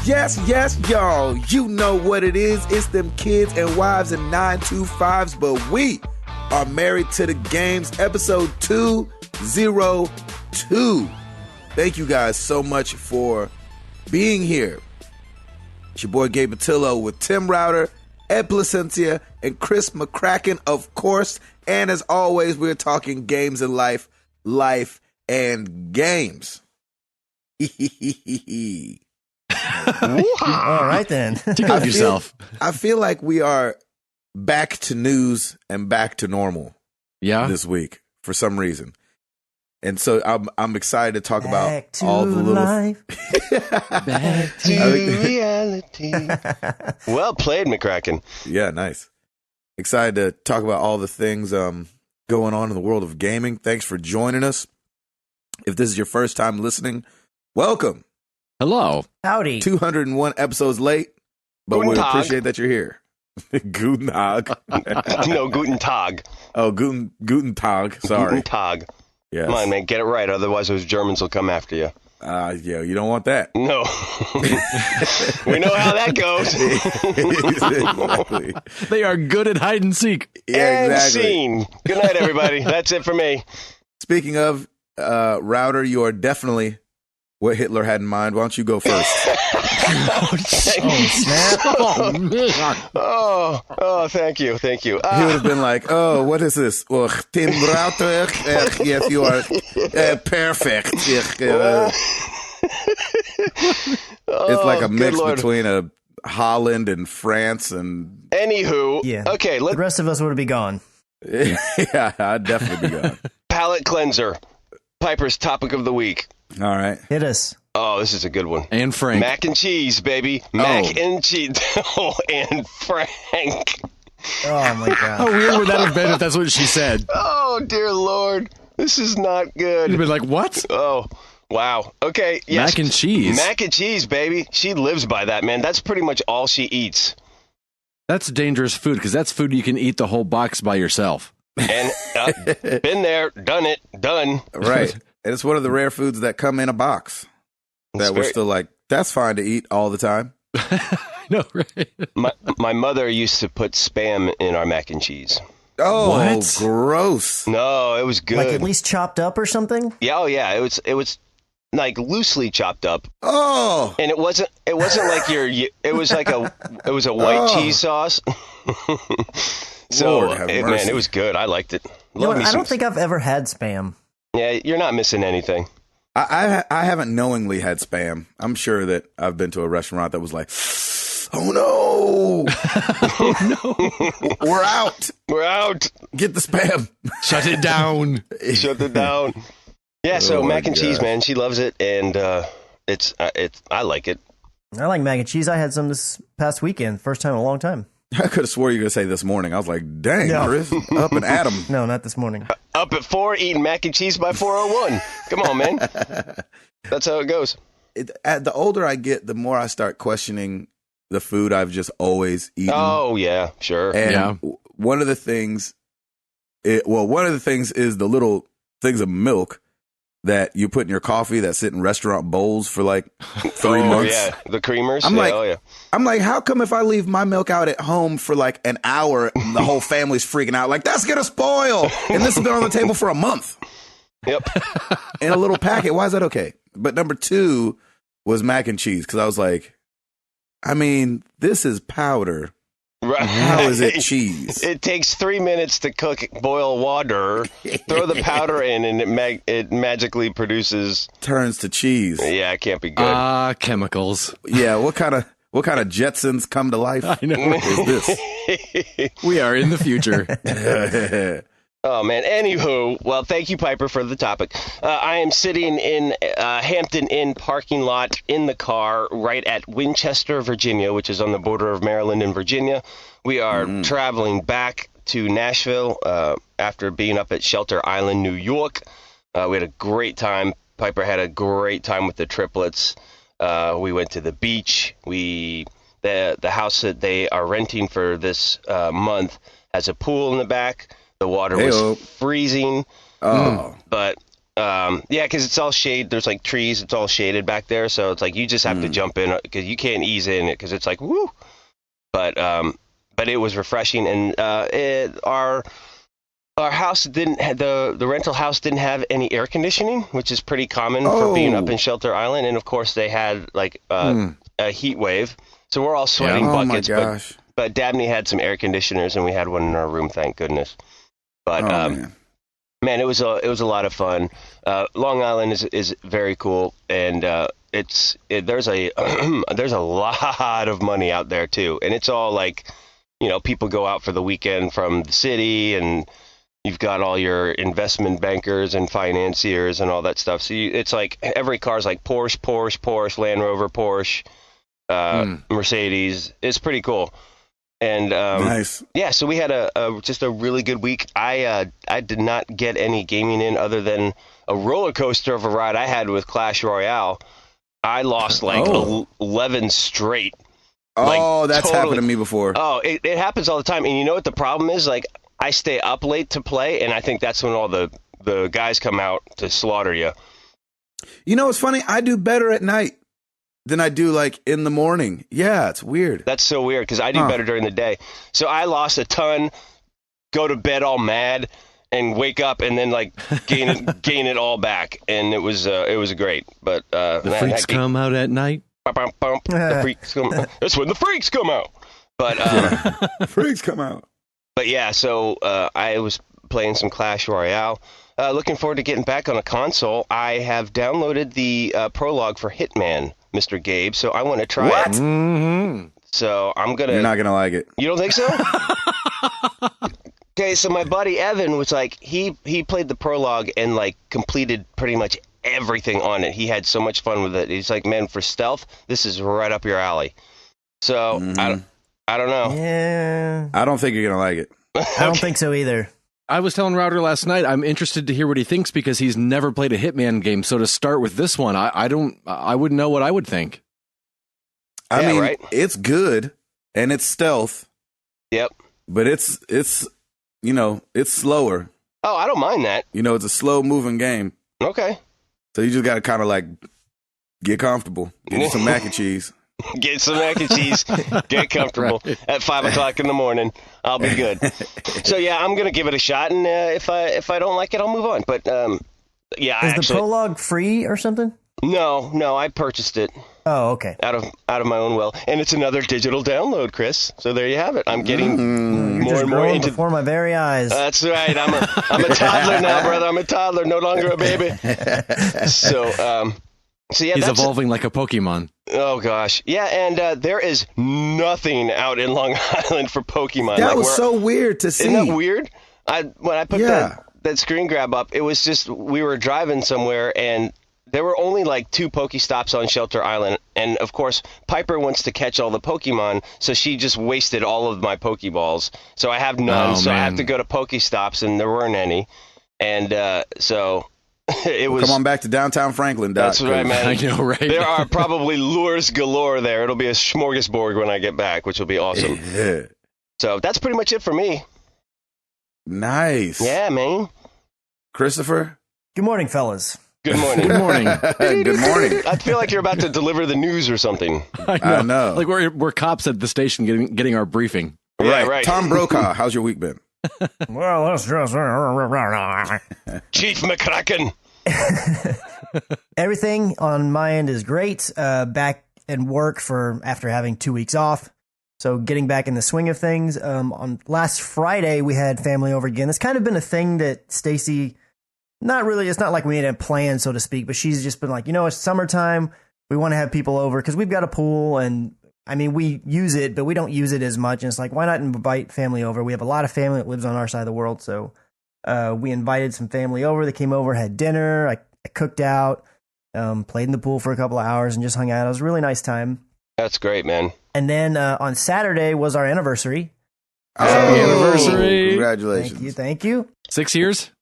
Yes, y'all. You know what it is. It's them kids and wives and 925s, but we are married to the games. Episode 202. Thank you guys so much for being here. It's your boy Gabe Matillo with Tim Router, Ed Placencia, and Chris McCracken, of course. And as always, we're talking games and life and games. All right, then. Tickle yourself. I feel like we are back to news and back to normal this week for some reason. And so I'm excited to talk about all the little life. Back to reality. Well played, McCracken. Yeah, nice. Excited to talk about all the things going on in the world of gaming. Thanks for joining us. If this is your first time listening, welcome. Hello. Howdy. 201 episodes late, but Guten we Tag. appreciate that you're here. Guten Tag. No, Guten Tag. Oh, Guten Tag. Sorry. Guten Tag. Yes. Come on, man, get it right. Otherwise, those Germans will come after you. Yeah, you don't want that. No. We know how that goes. Exactly. They are good at hide and seek. Yeah, And exactly. scene. Good night, everybody. That's it for me. Speaking of Router, you are definitely what Hitler had in mind. Why don't you go first? Oh, snap. Oh, man. Oh, thank you. He would have been like, oh, what is this? Oh, Tim Router, yes, you are perfect. It's like a mix between a Holland and France and... Anywho, Yeah. okay, The rest of us would be gone. Yeah, I'd definitely be gone. palate cleanser. Piper's topic of the week. All right. Hit us. Oh, this is a good one. And Frank. Mac and cheese, baby. Mac and cheese. Oh, and Frank. Oh, my How God. weird would that have been if that's what she said? Oh, dear Lord. This is not You'd good. have been like, what? Oh, wow. Okay. Yes. Mac and cheese? Mac and cheese, baby. She lives by that, man. That's pretty much all she eats. That's dangerous food because that's food you can eat the whole box by yourself. And been there, done it, done. Right. And it's one of the rare foods that come in a box that It's we're very- still like, that's fine to eat all the time. I know, right? My mother used to put Spam in our mac and cheese. Oh, What? gross. No, it was good. Like at least chopped up or something? Yeah, oh yeah, it was like loosely chopped up, Oh, and it wasn't like it was like a white Oh. cheese sauce. So Lord have man, mercy. it was good. I liked it. You know Love what? me I some- don't think I've ever had Spam. Yeah, you're not missing anything. I haven't knowingly had Spam. I'm sure that I've been to a restaurant that was like, oh no, we're out. We're out. Get the Spam. Shut it down. Shut it down. Yeah, so Oh, my mac and cheese, gosh. man. She loves it, and it's I like it. I like mac and cheese. I had some this past weekend. First time in a long time. I could have swore you were going to say this morning. I was like, dang, No. Chris, up and at 'em. No, not this morning. Up at 4, eating mac and cheese by 4:01. Come on, man. That's how it goes. The older I get, the more I start questioning the food I've just always eaten. Oh yeah, sure. And Yeah. one of the things is the little things of milk that you put in your coffee that sit in restaurant bowls for like 3 months. Yeah, the creamers. I'm Yeah, like- oh yeah. I'm like, how come if I leave my milk out at home for like an hour, the whole family's freaking out? Like, that's going to spoil. And this has been on the table for a month Yep. in a little packet. Why is that okay? But number 2 was mac and cheese because I was like, I mean, this is powder. Right. How is it cheese? It takes 3 minutes to cook, boil water, throw the powder in, and it magically produces. Turns to cheese. Yeah, it can't be good. Chemicals. Yeah, what kind of Jetsons come to life? I know. What is this? We are in the future. Oh, man. Anywho, well, thank you, Piper, for the topic. I am sitting in Hampton Inn parking lot in the car right at Winchester, Virginia, which is on the border of Maryland and Virginia. We are traveling back to Nashville after being up at Shelter Island, New York. We had a great time. Piper had a great time with the triplets. We went to the beach. The house that they are renting for this month has a pool in the back. The water was Heyo. freezing, Oh, but Yeah, because it's all shade. There's like trees. It's all shaded back there, so it's like you just have to jump in because you can't ease in it because it's like woo. But it was refreshing, and our house didn't the rental house didn't have any air conditioning, which is pretty common for being up in Shelter Island, and of course they had like a heat wave, so we're all sweating buckets. Oh my gosh. But Dabney had some air conditioners, and we had one in our room, thank goodness. But man, it was a lot of fun. Long Island is very cool, and there's a there's a lot of money out there too, and it's all like, people go out for the weekend from the city, and you've got all your investment bankers and financiers and all that stuff. So it's like every car's like Porsche, Land Rover, Porsche, Mercedes. It's pretty cool. And nice. Yeah, so we had just a really good week. I did not get any gaming in other than a roller coaster of a ride I had with Clash Royale. I lost 11 straight. Oh, that's happened to me before. Oh, it happens all the time. And you know what the problem is? Like, I stay up late to play, and I think that's when all the guys come out to slaughter you. You know what's funny? I do better at night than I do like in the morning. Yeah, it's weird. That's so weird because I do better during the day. So I lost a ton, go to bed all mad, and wake up and then like gain it all back, and it was great. But the freaks come out at night. The freaks come. That's when the freaks come out. But freaks come out. But yeah, so I was playing some Clash Royale. Looking forward to getting back on a console. I have downloaded the prologue for Hitman, Mr. Gabe, so I want to try it. Mm-hmm. So I'm gonna. You're not gonna like it. You don't think so? Okay, so my buddy Evan was like, he played the prologue and like completed pretty much everything on it. He had so much fun with it. He's like, man, for stealth, this is right up your alley. So I don't know. Yeah. I don't think you're gonna like it. I don't think so either. I was telling Router last night, I'm interested to hear what he thinks because he's never played a Hitman game. So to start with this one, I wouldn't know what I would think. I mean, right? It's good and it's stealth. Yep. But it's it's slower. Oh, I don't mind that. It's a slow moving game. Okay. So you just got to kind of like get comfortable. Get you some mac and cheese. Get some mac and cheese. Get comfortable. Right. At 5 o'clock in the morning. I'll be good. So yeah, I'm gonna give it a shot, and if I don't like it, I'll move on. But yeah, is the prologue free or something? No, I purchased it. Oh, okay. Out of my own will, and it's another digital download, Chris. So there you have it. I'm getting more and more into before my very eyes. That's right. I'm a toddler now, brother. I'm a toddler, no longer a baby. So yeah, he's evolving like a Pokemon. Oh gosh, yeah, and there is nothing out in Long Island for Pokemon. That was so weird to see. Isn't that weird? When I put that screen grab up, it was just we were driving somewhere and there were only like 2 Pokestops on Shelter Island, and of course Piper wants to catch all the Pokemon, so she just wasted all of my Pokeballs. So I have none, I have to go to Pokestops, and there weren't any, and so. It was. Come on back to downtown Franklin, Doc. That's right, man. I know, right? There are probably lures galore there. It'll be a smorgasbord when I get back, which will be awesome. Yeah. So that's pretty much it for me. Nice. Yeah, man. Christopher? Good morning, fellas. Good morning. Good morning. Good morning. I feel like you're about to deliver the news or something. I know. Like we're cops at the station getting our briefing. Yeah, right. Tom Brokaw, how's your week been? Well, let's just Chief McCracken. Everything on my end is great. Back at work after having 2 weeks off. So getting back in the swing of things. On last Friday, we had family over again. It's kind of been a thing that Stacy, it's not like we had a plan, so to speak, but she's just been like, it's summertime. We want to have people over because we've got a pool and I mean, we use it, but we don't use it as much. And it's like, why not invite family over? We have a lot of family that lives on our side of the world. So we invited some family over. They came over, had dinner. I cooked out, played in the pool for a couple of hours and just hung out. It was a really nice time. That's great, man. And then on Saturday was our anniversary. Happy anniversary. Congratulations. Thank you. 6 years?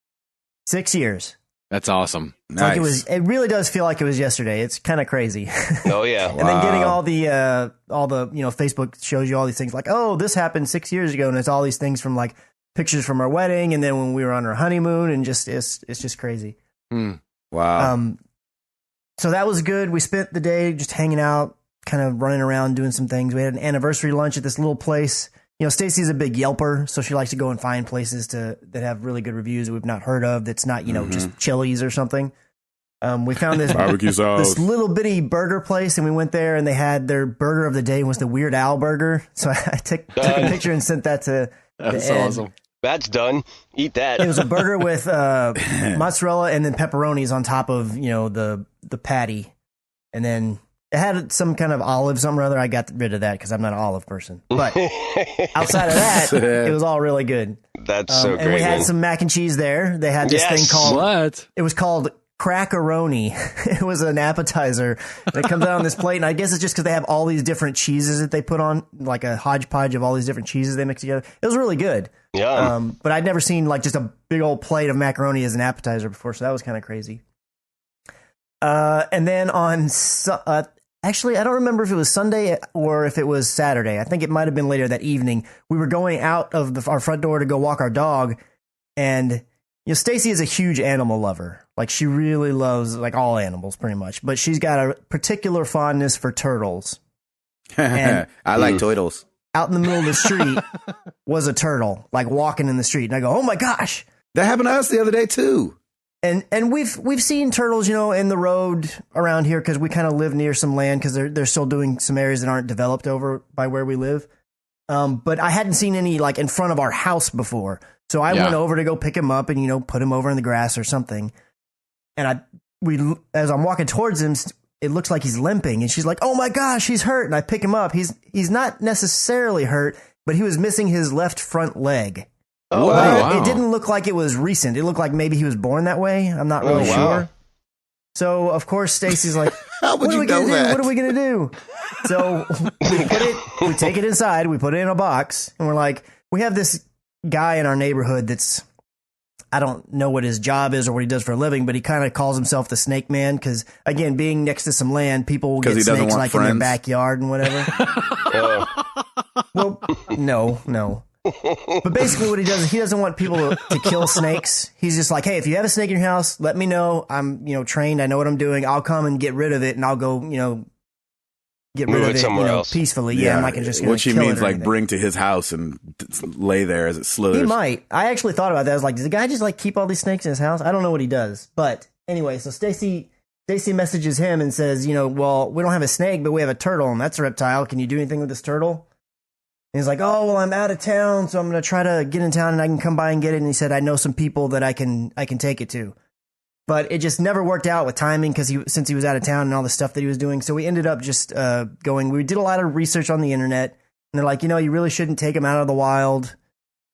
6 years. That's awesome. Nice. Like it really does feel like it was yesterday. It's kind of crazy. Oh yeah. And then getting all the Facebook shows you all these things like, oh, this happened 6 years ago, and it's all these things from like pictures from our wedding, and then when we were on our honeymoon, and it's just crazy. Wow. So that was good. We spent the day just hanging out, kind of running around, doing some things. We had an anniversary lunch at this little place. You know, Stacy's a big Yelper, so she likes to go and find places that have really good reviews that we've not heard of. That's not, you know, just Chili's or something. We found this barbecue sauce, this little bitty burger place, and we went there, and they had their burger of the day was the Weird Al burger. So I took a picture and sent that to That's Ed. awesome. That's done. Eat that. It was a burger with mozzarella and then pepperonis on top of, you know, the patty, and then it had some kind of olive something or other. I got rid of that because I'm not an olive person. But outside of that, it was all really good. That's so great. And we had man. some mac and cheese there. They had this thing called What? It was called crackaroni. It was an appetizer that comes out on this plate, and I guess it's just because they have all these different cheeses that they put on, like a hodgepodge of all these different cheeses they mix together. It was really good. Yeah. But I'd never seen like just a big old plate of macaroni as an appetizer before, so that was kind of crazy. And then on actually, I don't remember if it was Sunday or if it was Saturday. I think it might have been later that evening. We were going out of our front door to go walk our dog, and you know, Stacy is a huge animal lover. Like, she really loves like all animals pretty much, but she's got a particular fondness for turtles. And I like turtles. out in the middle of the street was a turtle, like walking in the street. And I go, oh my gosh. That happened to us the other day too. And we've seen turtles, you know, in the road around here because we kind of live near some land because they're still doing some areas that aren't developed over by where we live. But I hadn't seen any like in front of our house before. So I went over to go pick him up and, you know, put him over in the grass or something. And as I'm walking towards him, it looks like he's limping. And she's like, oh my gosh, he's hurt. And I pick him up. He's not necessarily hurt, but he was missing his left front leg. Oh, wow. It didn't look like it was recent. It looked like maybe he was born that way. I'm not really sure. So, of course, Stacy's like, How would what are you we going know to do? that? What are we going to do? So we take it inside. We put it in a box. And we're like, we have this guy in our neighborhood that's, I don't know what his job is or what he does for a living, but he kind of calls himself the Snake Man because, again, being next to some land, people will get snakes like in their backyard and whatever. Well, no. But basically what he does is he doesn't want people to kill snakes. He's just like, hey, if you have a snake in your house, let me know. I'm, you know, trained. I know what I'm doing. I'll come and get rid of it, and I'll go, you know, get rid of it, you know, peacefully. Yeah, I'm not gonna just what she kill means, it or like anything. bring to his house and lay there as it slithers. He might. I actually thought about that. I was like, does the guy just like keep all these snakes in his house? I don't know what he does. But anyway, so Stacy messages him and says, you know, well, we don't have a snake, but we have a turtle, and that's a reptile. Can you do anything with this turtle? And he's like, oh, well, I'm out of town, so I'm going to try to get in town and I can come by and get it. And he said, I know some people that I can take it to. But it just never worked out with timing because since he was out of town and all the stuff that he was doing. So we ended up just going. We did a lot of research on the internet. And they're like, you know, you really shouldn't take him out of the wild.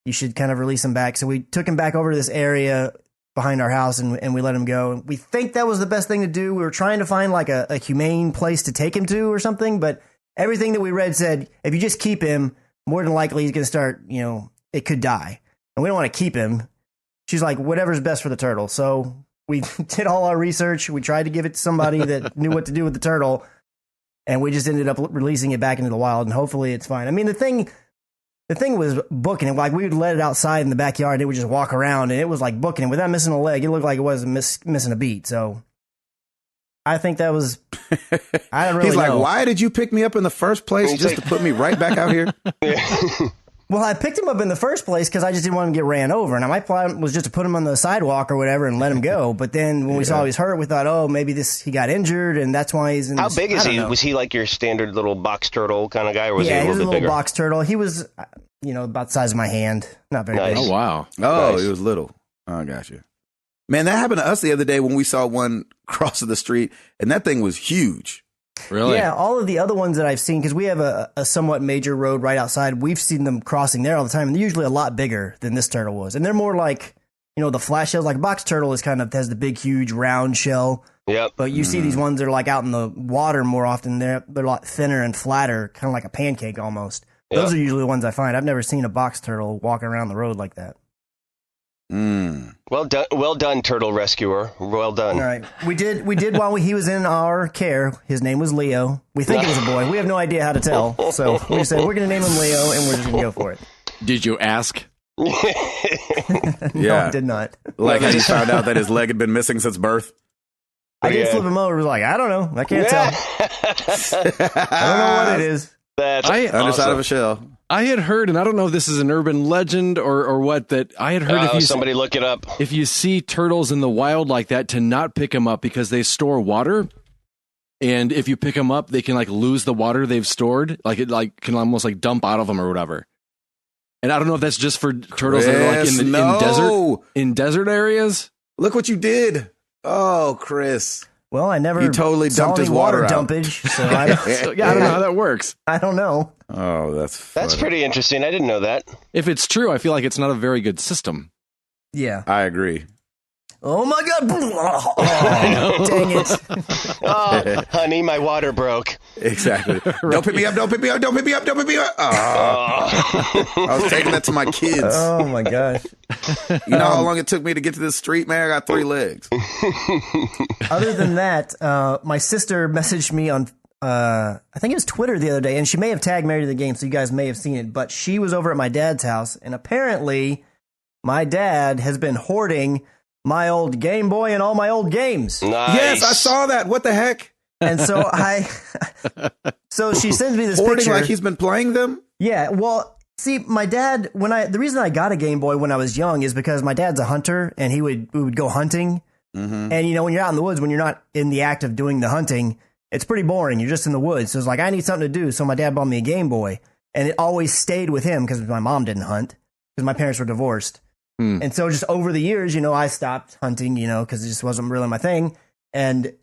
You should kind of release him back. So we took him back over to this area behind our house and we let him go. We think that was the best thing to do. We were trying to find like a humane place to take him to or something. But everything that we read said, if you just keep him, more than likely he's going to start, you know, it could die. And we don't want to keep him. She's like, whatever's best for the turtle. So we did all our research. We tried to give it to somebody that knew what to do with the turtle. And we just ended up releasing it back into the wild. And hopefully it's fine. I mean, the thing was booking it. Like, we would let it outside in the backyard. And it would just walk around. And it was like booking it. Without missing a leg, it looked like it wasn't missing a beat. So I think that was, I don't really know. He's like, why did you pick me up in the first place just to put me right back out here? Well, I picked him up in the first place because I just didn't want him to get ran over. Now, my plan was just to put him on the sidewalk or whatever and let him go. But then when we saw he was hurt, we thought, oh, maybe he got injured and that's why he's in How this, big is he? know. Was he like your standard little box turtle kind of guy, or was he a he was little a bit little bigger? box turtle. He was, you know, about the size of my hand. Not very Nice. big. Oh, wow. Oh, Nice. he was little. Oh, I got you. Man, that happened to us the other day when we saw one crossing the street, and that thing was huge. Really? Yeah, all of the other ones that I've seen, because we have a somewhat major road right outside, we've seen them crossing there all the time, and they're usually a lot bigger than this turtle was. And they're more like, you know, the flash shells. Like, box turtle has the big, huge, round shell. Yep. But you see these ones that are like out in the water more often. They're a lot thinner and flatter, kind of like a pancake almost. Yeah. Those are usually the ones I find. I've never seen a box turtle walking around the road like that. Well done, turtle rescuer. Well done. All right. We did while he was in our care. His name was Leo. We think it was a boy. We have no idea how to tell. So we said, we're going to name him Leo, and we're just going to go for it. Did you ask? No, I did not. Like how you found out that his leg had been missing since birth. I did flip him over. It was like, I don't know. I can't tell. I don't know what it is. That's underside of a shell. I had heard, and I don't know if this is an urban legend or what, that I had heard somebody look it up. If you see turtles in the wild like that, to not pick them up because they store water. And if you pick them up, they can like lose the water they've stored. Like it like can almost like dump out of them or whatever. And I don't know if that's just for turtles that are like in desert areas. Look what you did. Oh, Chris. Well, I never you totally saw dumped any his water dumpage, so I don't know how that works. I don't know. Oh, that's pretty interesting. I didn't know that. If it's true, I feel like it's not a very good system. Yeah. I agree. Oh my God. Oh, dang it. Oh, honey, my water broke. Exactly. Right. Don't pick me up, don't pick me up, don't pick me up, don't pick me up. Oh. I was taking that to my kids. Oh my gosh. You know how long it took me to get to this street, man? I got 3 legs. Other than that, my sister messaged me on, I think it was Twitter the other day, and she may have tagged Mary to the game, so you guys may have seen it, but she was over at my dad's house, and apparently my dad has been hoarding my old Game Boy and all my old games. Nice. Yes, I saw that. What the heck? And so so she sends me this hoarding picture. Like he's been playing them? Yeah, well, see, my dad, the reason I got a Game Boy when I was young is because my dad's a hunter, and we would go hunting. Mm-hmm. And, you know, when you're out in the woods, when you're not in the act of doing the hunting, it's pretty boring. You're just in the woods. So it's like, I need something to do. So my dad bought me a Game Boy, and it always stayed with him because my mom didn't hunt because my parents were divorced. And so just over the years, you know, I stopped hunting, you know, because it just wasn't really my thing. And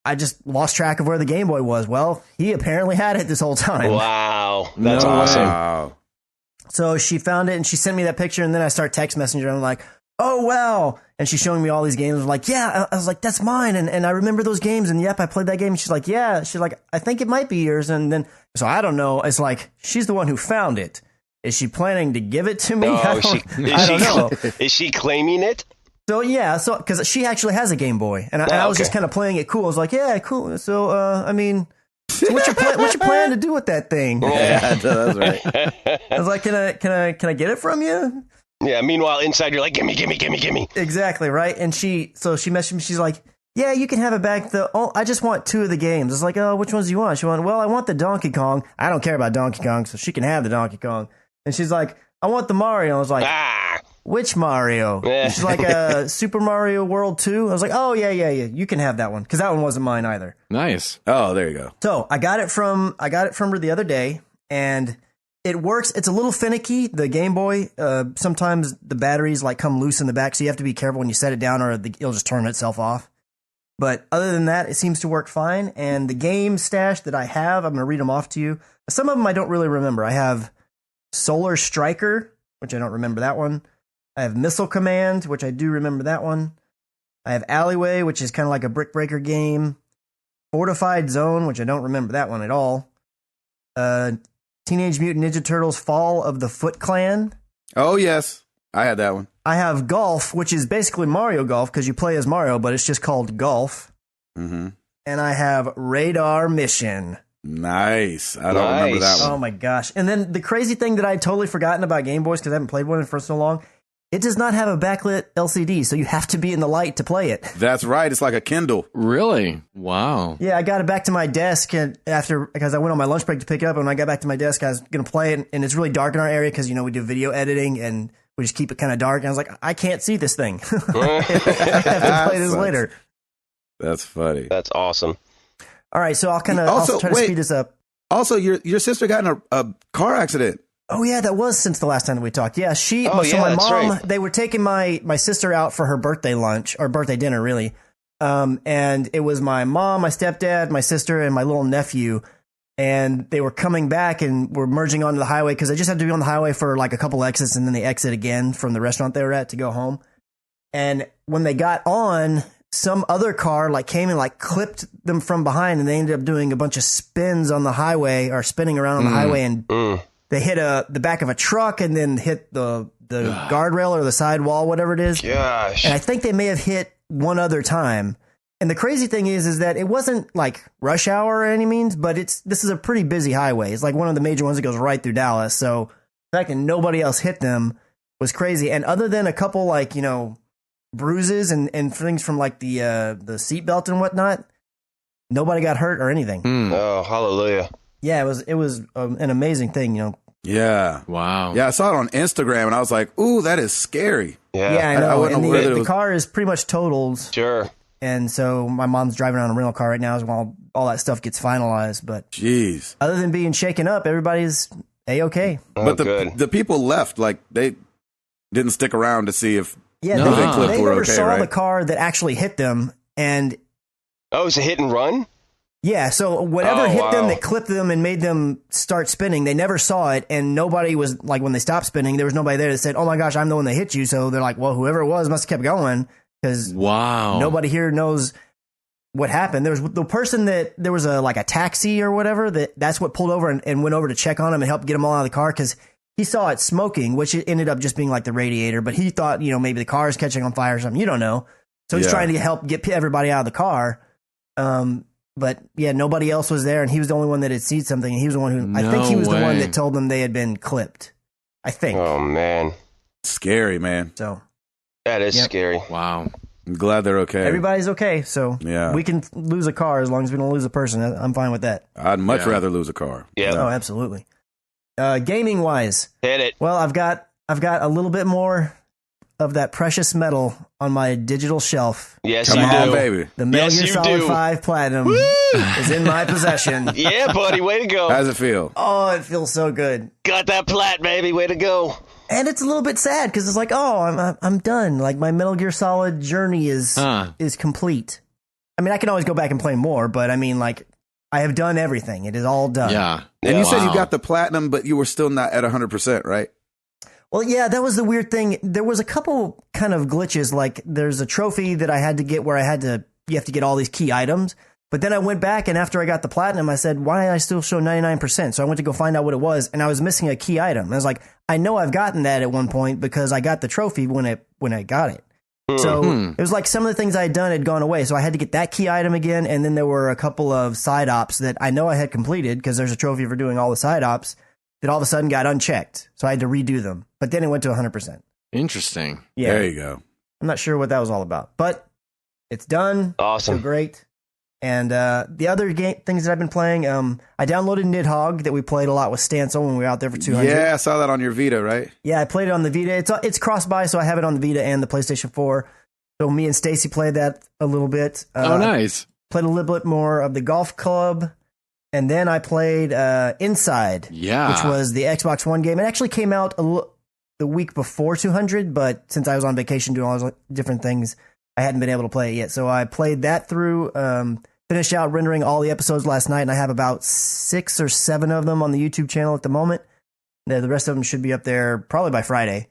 I just lost track of where the Game Boy was. Well, he apparently had it this whole time. Wow. That's awesome. Wow. So she found it and she sent me that picture, and then I start text messaging her. I'm like, oh, wow. And she's showing me all these games. I'm like, yeah. I was like, that's mine. And I remember those games. And yep, I played that game. And she's like, yeah. She's like, I think it might be yours. And then, so I don't know. It's like, she's the one who found it. Is she planning to give it to me? I don't know. Is she claiming it? So yeah, because she actually has a Game Boy, and I was just kind of playing it cool. I was like, yeah, cool. So I mean, so what's your plan to do with that thing? Yeah, that's right. I was like, can I get it from you? Yeah. Meanwhile, inside you're like, gimme. Exactly right. And she messaged me. She's like, yeah, you can have it back. I just want 2 of the games. I was like, oh, which ones do you want? She went, well, I want the Donkey Kong. I don't care about Donkey Kong, so she can have the Donkey Kong. And she's like, I want the Mario. I was like, which Mario? She's like, Super Mario World 2. I was like, oh, yeah. You can have that one. Because that one wasn't mine either. Nice. Oh, there you go. So I got it from her the other day, and it works. It's a little finicky, the Game Boy. Sometimes the batteries like come loose in the back, so you have to be careful when you set it down, or it'll just turn itself off. But other than that, it seems to work fine. And the game stash that I have, I'm going to read them off to you. Some of them I don't really remember. I have Solar Striker, which I don't remember that one. I have Missile Command, which I do remember that one. I have Alleyway, which is kind of like a brick breaker game. Fortified Zone, which I don't remember that one at all. Teenage Mutant Ninja Turtles Fall of the Foot Clan. Oh, yes. I had that one. I have Golf, which is basically Mario Golf because you play as Mario, but it's just called Golf. Mm-hmm. And I have Radar Mission. Nice. I don't remember that one. Oh my gosh. And then the crazy thing that I'd totally forgotten about Game Boys because I haven't played one for so long, it does not have a backlit LCD, so you have to be in the light to play it. That's right. It's like a Kindle. Really? Wow. Yeah, I got it back to my desk because I went on my lunch break to pick it up, and when I got back to my desk, I was going to play it, and it's really dark in our area because, you know, we do video editing, and we just keep it kind of dark. And I was like, I can't see this thing. I have to play this later. That's funny. That's awesome. All right, so I'll try to speed this up. Also, your sister got in a car accident. Oh yeah, that was since the last time that we talked. Yeah, my mom, right. They were taking my sister out for her birthday lunch or birthday dinner, really. And it was my mom, my stepdad, my sister, and my little nephew. And they were coming back and were merging onto the highway because they just had to be on the highway for like a couple exits, and then they exit again from the restaurant they were at to go home. And when they got on, some other car like came and like clipped them from behind, and they ended up doing a bunch of spins on the highway or spinning around on the highway, and they hit the back of a truck and then hit the guardrail or the sidewall, whatever it is. Gosh. And I think they may have hit one other time. And the crazy thing is that it wasn't like rush hour or any means, but this is a pretty busy highway. It's like one of the major ones that goes right through Dallas. So the fact that nobody else hit them, was crazy. And other than a couple like, bruises and things from like the seatbelt and whatnot, nobody got hurt or anything. Oh, hallelujah. Yeah, it was an amazing thing, Yeah. Wow. Yeah, I saw it on Instagram and I was like, ooh, that is scary. Yeah, I know. wouldn't And know whether it the was- car is pretty much totaled. Sure. And so my mom's driving around a rental car right now as while all that stuff gets finalized. But Jeez. other than being shaken up, everybody's A-okay. Oh, But good. the people left, like, they didn't stick around to see if Yeah, No. they, They clipped they were never okay, saw right? the car that actually hit them. And Oh, it's a hit and run? yeah, so whatever Oh, hit them wow. that clipped them and made them start spinning, they never saw it. And nobody was like, when they stopped spinning, there was nobody there that said, oh my gosh, I'm the one that hit you. So they're like, well, whoever it was must have kept going because Wow. nobody here knows what happened. There was the person there was a taxi or whatever that's what pulled over and went over to check on him and help get him all out of the car because he saw it smoking, which it ended up just being like the radiator. But he thought, maybe the car is catching on fire or something. You don't know. So he's Yeah. trying to help get everybody out of the car. But yeah, nobody else was there, and he was the only one that had seen something. And he was the one who I think he No was the one way. that told them they had been clipped. I think Oh, man. Scary, man. so. That is Yep. scary. Wow. I'm glad they're okay. Everybody's okay, so Yeah. we can lose a car as long as we don't lose a person. I'm fine with that. I'd much Yeah. rather lose a car. Yeah. Oh, absolutely. Gaming wise, Hit it. well, I've got a little bit more of that precious metal on my digital shelf. Yes, Come you on, do. baby. The Metal Yes, Gear you Solid do. 5 Platinum is in my possession. Yeah, buddy. Way to go. How's it feel? Oh, it feels so good. Got that plat, baby. Way to go. And it's a little bit sad because it's like, oh, I'm done. Like my Metal Gear Solid journey is complete. I mean, I can always go back and play more, but I mean, like, I have done everything. It is all done. Yeah. And you said you Wow. got the platinum, but you were still not at 100%, right? Well, yeah, that was the weird thing. There was a couple kind of glitches. Like, there's a trophy that I had to get where you have to get all these key items. But then I went back, and after I got the platinum, I said, why did I still show 99%? So I went to go find out what it was, and I was missing a key item. And I was like, I know I've gotten that at one point because I got the trophy when I got it. So it was like some of the things I had done had gone away. So I had to get that key item again. And then there were a couple of side ops that I know I had completed because there's a trophy for doing all the side ops that all of a sudden got unchecked. So I had to redo them. But then it went to 100%. Interesting. Yeah. There you go. I'm not sure what that was all about, but it's done. Awesome. So great. And the other things that I've been playing, I downloaded Nidhogg that we played a lot with Stancil when we were out there for 200. Yeah, I saw that on your Vita, right? Yeah, I played it on the Vita. It's cross-buy, so I have it on the Vita and the PlayStation 4. So me and Stacy played that a little bit. Oh, nice. Played a little bit more of the Golf Club. And then I played Inside, Yeah. which was the Xbox One game. It actually came out the week before 200, but since I was on vacation doing all those different things, I hadn't been able to play it yet. So I played that through, finished out rendering all the episodes last night, and I have about 6 or 7 of them on the YouTube channel at the moment. The rest of them should be up there probably by Friday.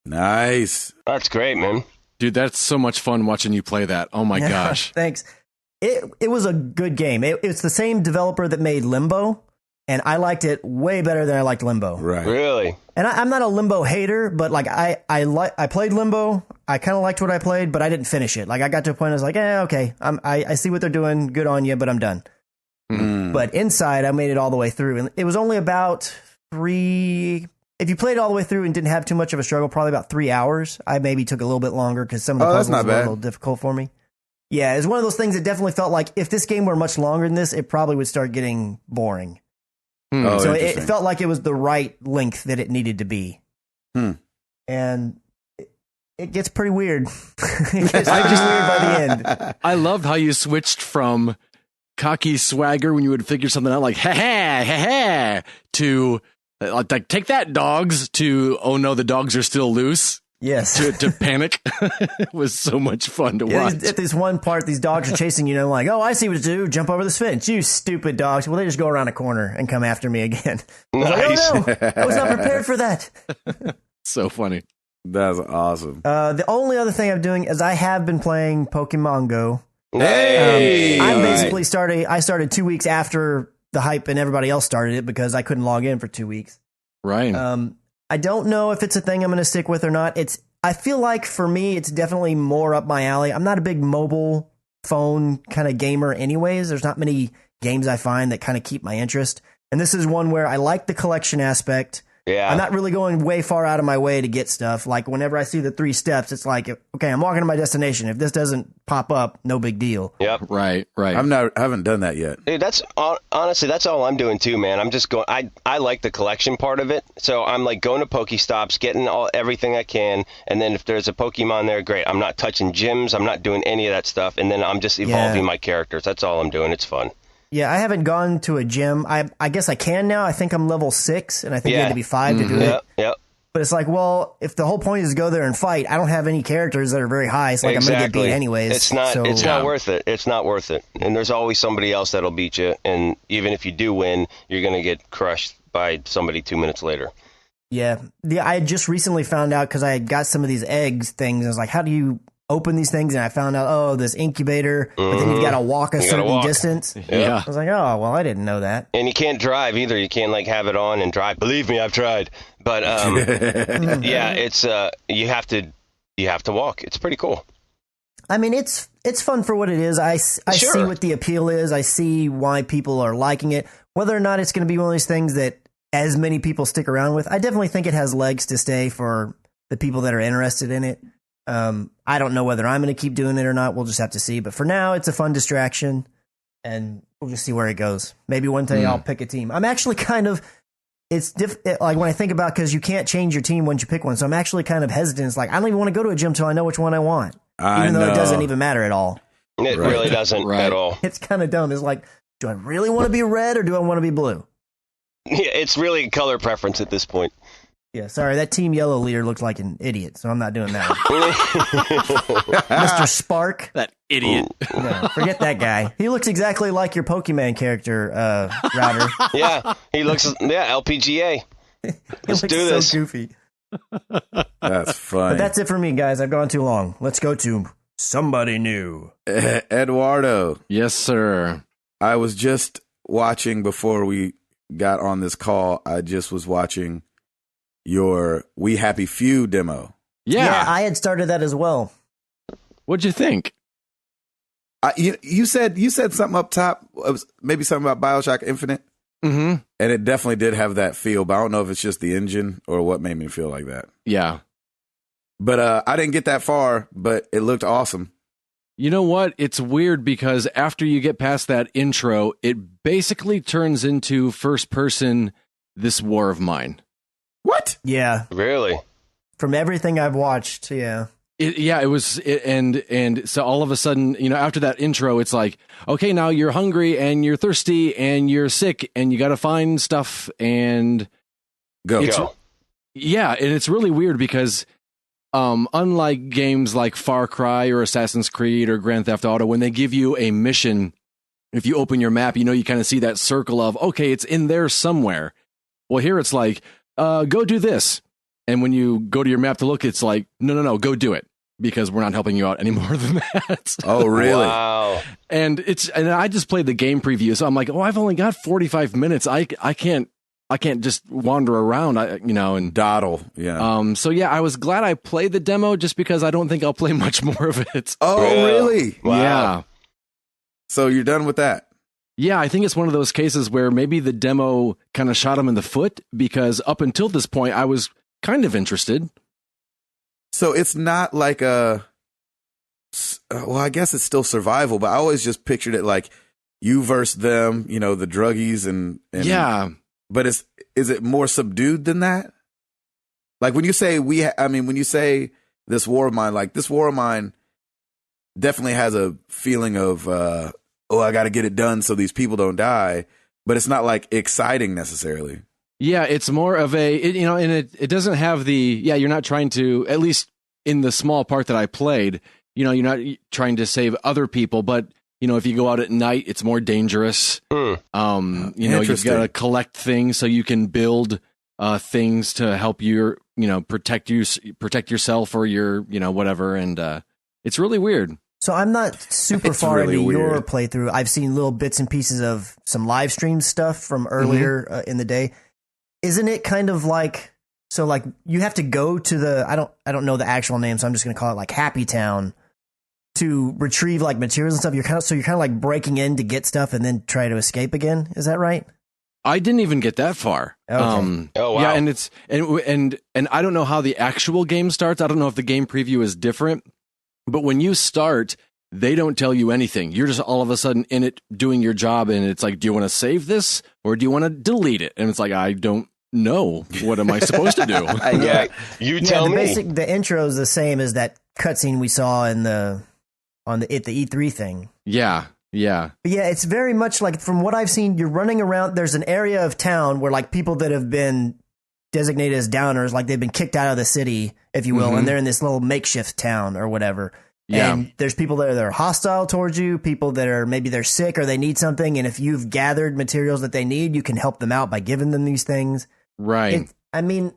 Nice. That's great, man. Dude, that's so much fun watching you play that. Oh my gosh. Thanks. It was a good game. It's the same developer that made Limbo, and I liked it way better than I liked Limbo. Right. Really? And I'm not a Limbo hater, but like I played Limbo. I kind of liked what I played, but I didn't finish it. Like I got to a point I was like, okay, I see what they're doing. Good on you, but I'm done. Mm. But Inside, I made it all the way through, and it was only about 3. If you played it all the way through and didn't have too much of a struggle, probably about 3 hours. I maybe took a little bit longer because some of the that's puzzles not were a bad. little difficult for me. Yeah, it's one of those things that definitely felt like if this game were much longer than this, it probably would start getting boring. Oh, So it interesting. felt like it was the right length that it needed to be. And it gets pretty weird. It gets pretty weird by the end. I loved how you switched from cocky swagger when you would figure something out, like, ha ha, ha ha, to like, take that, dogs, to, oh no, the dogs are still loose, Yes. to panic. It was so much fun to Yeah, watch. at this one part, these dogs are chasing you, like, oh, I see what to do. Jump over this fence. You stupid dogs. Well, they just go around a corner and come after me again. I was Nice. like, oh no, I was not prepared for that. So funny. That's awesome. The only other thing I'm doing is I have been playing Pokemon Go. Hey! I All basically started 2 weeks after the hype and everybody else started it because I couldn't log in for 2 weeks. Right. I don't know if it's a thing I'm going to stick with or not. I feel like for me, it's definitely more up my alley. I'm not a big mobile phone kind of gamer anyways. There's not many games I find that kind of keep my interest. And this is one where I like the collection aspect. Yeah. I'm not really going way far out of my way to get stuff. Like whenever I see the 3 steps, it's like, okay, I'm walking to my destination. If this doesn't pop up, no big deal. Yep. Right. I haven't done that yet. Dude, that's honestly, that's all I'm doing too, man. I'm just going. I like the collection part of it, so I'm like going to Pokestops, getting everything I can, and then if there's a Pokemon there, great. I'm not touching gyms. I'm not doing any of that stuff, and then I'm just evolving my characters. That's all I'm doing. It's fun. Yeah, I haven't gone to a gym. I guess I can now. I think I'm level 6, and I think you had to be 5 to do it. Yep. But it's like, well, if the whole point is to go there and fight, I don't have any characters that are very high. So like I'm going to get beat anyways. It's not worth it. It's not worth it. And there's always somebody else that'll beat you. And even if you do win, you're going to get crushed by somebody 2 minutes later. Yeah. I had just recently found out because I had got some of these eggs things. I was like, how do you open these things? And I found out, this incubator, but then you've got to walk a certain distance. Yeah. I was like, oh, well, I didn't know that. And you can't drive either. You can't like have it on and drive. Believe me, I've tried. But yeah, it's you have to walk. It's pretty cool. I mean, it's fun for what it is. I see what the appeal is. I see why people are liking it. Whether or not it's going to be one of these things that as many people stick around with, I definitely think it has legs to stay for the people that are interested in it. I don't know whether I'm going to keep doing it or not. We'll just have to see. But for now, it's a fun distraction, and we'll just see where it goes. Maybe one day I'll pick a team. I'm actually kind of like when I think about, because you can't change your team once you pick one. So I'm actually kind of hesitant. It's like I don't even want to go to a gym till I know which one I want, even though it doesn't even matter at all. It really doesn't at all. It's kind of dumb. It's like, do I really want to be red or do I want to be blue? Yeah, it's really color preference at this point. Yeah, sorry, that Team Yellow leader looked like an idiot, so I'm not doing that. Mr. Spark. That idiot. No, forget that guy. He looks exactly like your Pokemon character, Router. Yeah, he looks, LPGA. Let's do this. So goofy. That's funny. But that's it for me, guys. I've gone too long. Let's go to somebody new. Eduardo. Yes, sir. I was just watching before we got on this call. I just was watching your We Happy Few demo. Yeah, I had started that as well. What'd you think? You said something up top. It was maybe something about BioShock Infinite. Mm-hmm. And it definitely did have that feel, but I don't know if it's just the engine or what made me feel like that. Yeah. But I didn't get that far, but it looked awesome. You know what? It's weird because after you get past that intro, it basically turns into first person This War of Mine. What? Yeah. Really? From everything I've watched, yeah. And so all of a sudden, after that intro, it's like, okay, now you're hungry and you're thirsty and you're sick and you got to find stuff and go. Yeah, and it's really weird because unlike games like Far Cry or Assassin's Creed or Grand Theft Auto, when they give you a mission, if you open your map, you kind of see that circle of, okay, it's in there somewhere. Well, here it's like, go do this. And when you go to your map to look, it's like, no, go do it because we're not helping you out any more than that. Oh, really? Wow. And I just played the game preview, so I'm like, oh, I've only got 45 minutes. I can't just wander around, and dawdle. Yeah. So yeah, I was glad I played the demo just because I don't think I'll play much more of it. Oh, really? Wow. Yeah. So you're done with that? Yeah, I think it's one of those cases where maybe the demo kind of shot him in the foot because up until this point, I was kind of interested. So it's not like I guess it's still survival, but I always just pictured it like you versus them, the druggies and yeah. But is it more subdued than that? Like when you say when you say This War of Mine, like This War of Mine definitely has a feeling of, I got to get it done so these people don't die, but it's not like exciting necessarily. Yeah, it's more of and it doesn't have you're not trying to, at least in the small part that I played, you're not trying to save other people, but if you go out at night, it's more dangerous. You've got to collect things so you can build things to help you, protect yourself or your, whatever. And it's really weird. So I'm not super far into your playthrough. I've seen little bits and pieces of some live stream stuff from earlier in the day. Isn't it kind of like, so like you have to go to the, I don't know the actual name, so I'm just going to call it like Happy Town to retrieve like materials and stuff. You're kind of like breaking in to get stuff and then try to escape again. Is that right? I didn't even get that far. Okay. Oh, wow. Yeah, and it's and I don't know how the actual game starts. I don't know if the game preview is different, but when you start, they don't tell you anything. You're just all of a sudden in it doing your job, and it's like, do you want to save this or do you want to delete it? And it's like, I don't know. What am I supposed to do? Yeah, you tell me. The intro is the same as that cutscene we saw in the E3 thing. Yeah. But yeah, it's very much like, from what I've seen, you're running around. There's an area of town where like people that have been designated as downers, like they've been kicked out of the city, if you will, and they're in this little makeshift town or whatever. Yeah. And there's people that are hostile towards you, people that are maybe they're sick or they need something. And if you've gathered materials that they need, you can help them out by giving them these things. Right. I mean,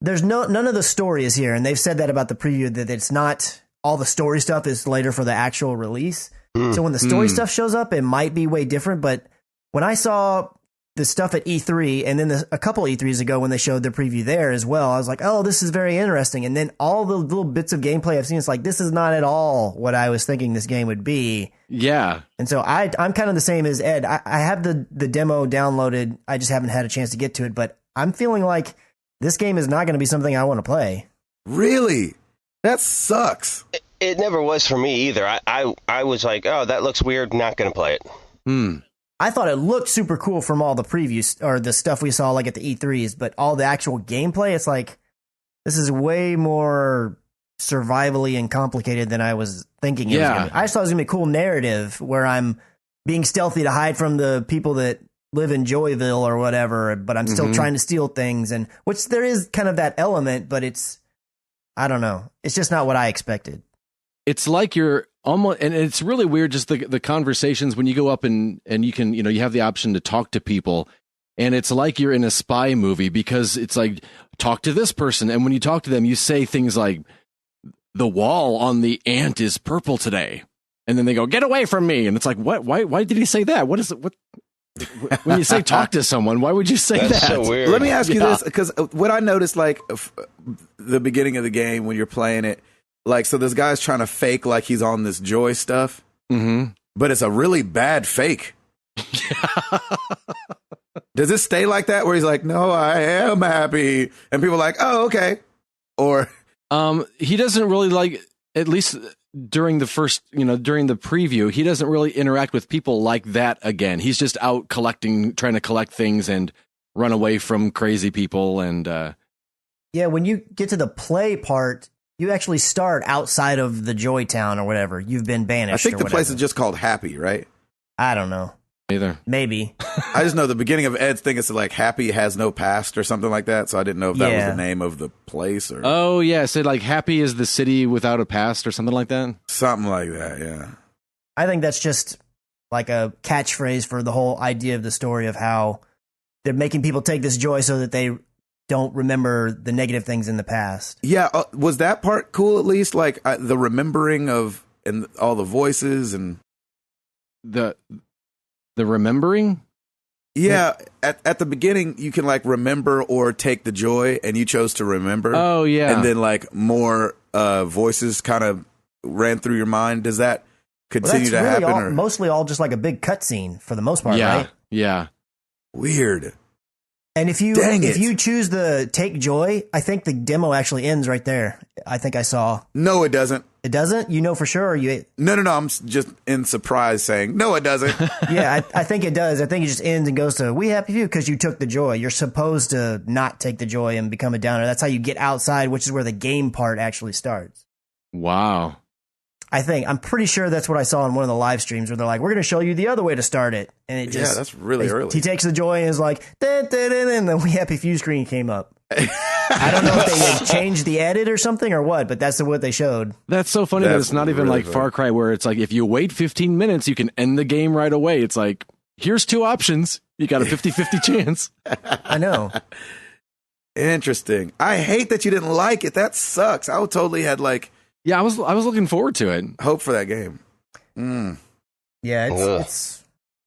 there's none of the story is here. And they've said that about the preview, that it's not all the story stuff is later for the actual release. So when the story stuff shows up, it might be way different. But when I saw the stuff at E3 and then a couple E3s ago when they showed their preview there as well, I was like, oh, this is very interesting. And then all the little bits of gameplay I've seen, it's like, this is not at all what I was thinking this game would be. Yeah. And so I'm kind of the same as Ed. I have the demo downloaded. I just haven't had a chance to get to it. But I'm feeling like this game is not going to be something I want to play. Really? That sucks. It never was for me either. I was like, oh, that looks weird. Not going to play it. I thought it looked super cool from all the previews or the stuff we saw like at the E3s, but all the actual gameplay, it's like, this is way more survivally and complicated than I was thinking it was going to be. I just thought it was going to be a cool narrative where I'm being stealthy to hide from the people that live in Joyville or whatever, but I'm still trying to steal things, and which there is kind of that element, but it's, I don't know. It's just not what I expected. It's like you're almost, and it's really weird, just the conversations when you go up and you can, you have the option to talk to people, and it's like you're in a spy movie, because it's like, talk to this person, and when you talk to them, you say things like, the wall on the ant is purple today, and then they go, get away from me, and it's like, what? Why did he say that? What is it? What? When you say talk to someone, why would you say That's that? so weird. Let me ask you this, because what I noticed, like the beginning of the game when you're playing it, like, so this guy's trying to fake like he's on this joy stuff, but it's a really bad fake. Does it stay like that where he's like, no, I am happy, and people are like, oh, okay, or he doesn't really, like, at least during the first, during the preview, he doesn't really interact with people like that again. He's just out trying to collect things and run away from crazy people. And yeah, when you get to the play part, you actually start outside of the Joy Town or whatever. You've been banished. I think the place is just called Happy, right? I don't know. either. Maybe. I just know the beginning of Ed's thing is like Happy has no past or something like that. So I didn't know if that was the name of the place or. Oh, yeah. It said like Happy is the city without a past or something like that. Something like that, yeah. I think that's just like a catchphrase for the whole idea of the story of how they're making people take this joy so that they don't remember the negative things in the past. Yeah, was that part cool at least? Like the remembering of and all the voices and the remembering? Yeah, at the beginning you can like remember or take the joy, and you chose to remember. Oh yeah, and then like more voices kind of ran through your mind. Does that continue to happen? Or? Mostly all just like a big cutscene for the most part, right? Yeah. Weird. And if you choose the take joy, I think the demo actually ends right there. I think I saw. No, it doesn't. It doesn't? You know for sure? Or you? No. I'm just in surprise saying, no, it doesn't. Yeah, I think it does. I think it just ends and goes to, we happy for you because you took the joy. You're supposed to not take the joy and become a downer. That's how you get outside, which is where the game part actually starts. Wow. I'm pretty sure that's what I saw in one of the live streams where they're like, we're going to show you the other way to start it. And it just, that's really early. He takes the joy and is like, and the we happy few screen came up. I don't know if they had changed the edit or something or what, but that's what they showed. That's so funny that it's not even really like Far Cry where it's like, if you wait 15 minutes, you can end the game right away. It's like, here's two options. You got a 50-50 chance. I know. Interesting. I hate that you didn't like it. That sucks. I would totally had like, yeah, I was looking forward to it. Hope for that game. Yeah,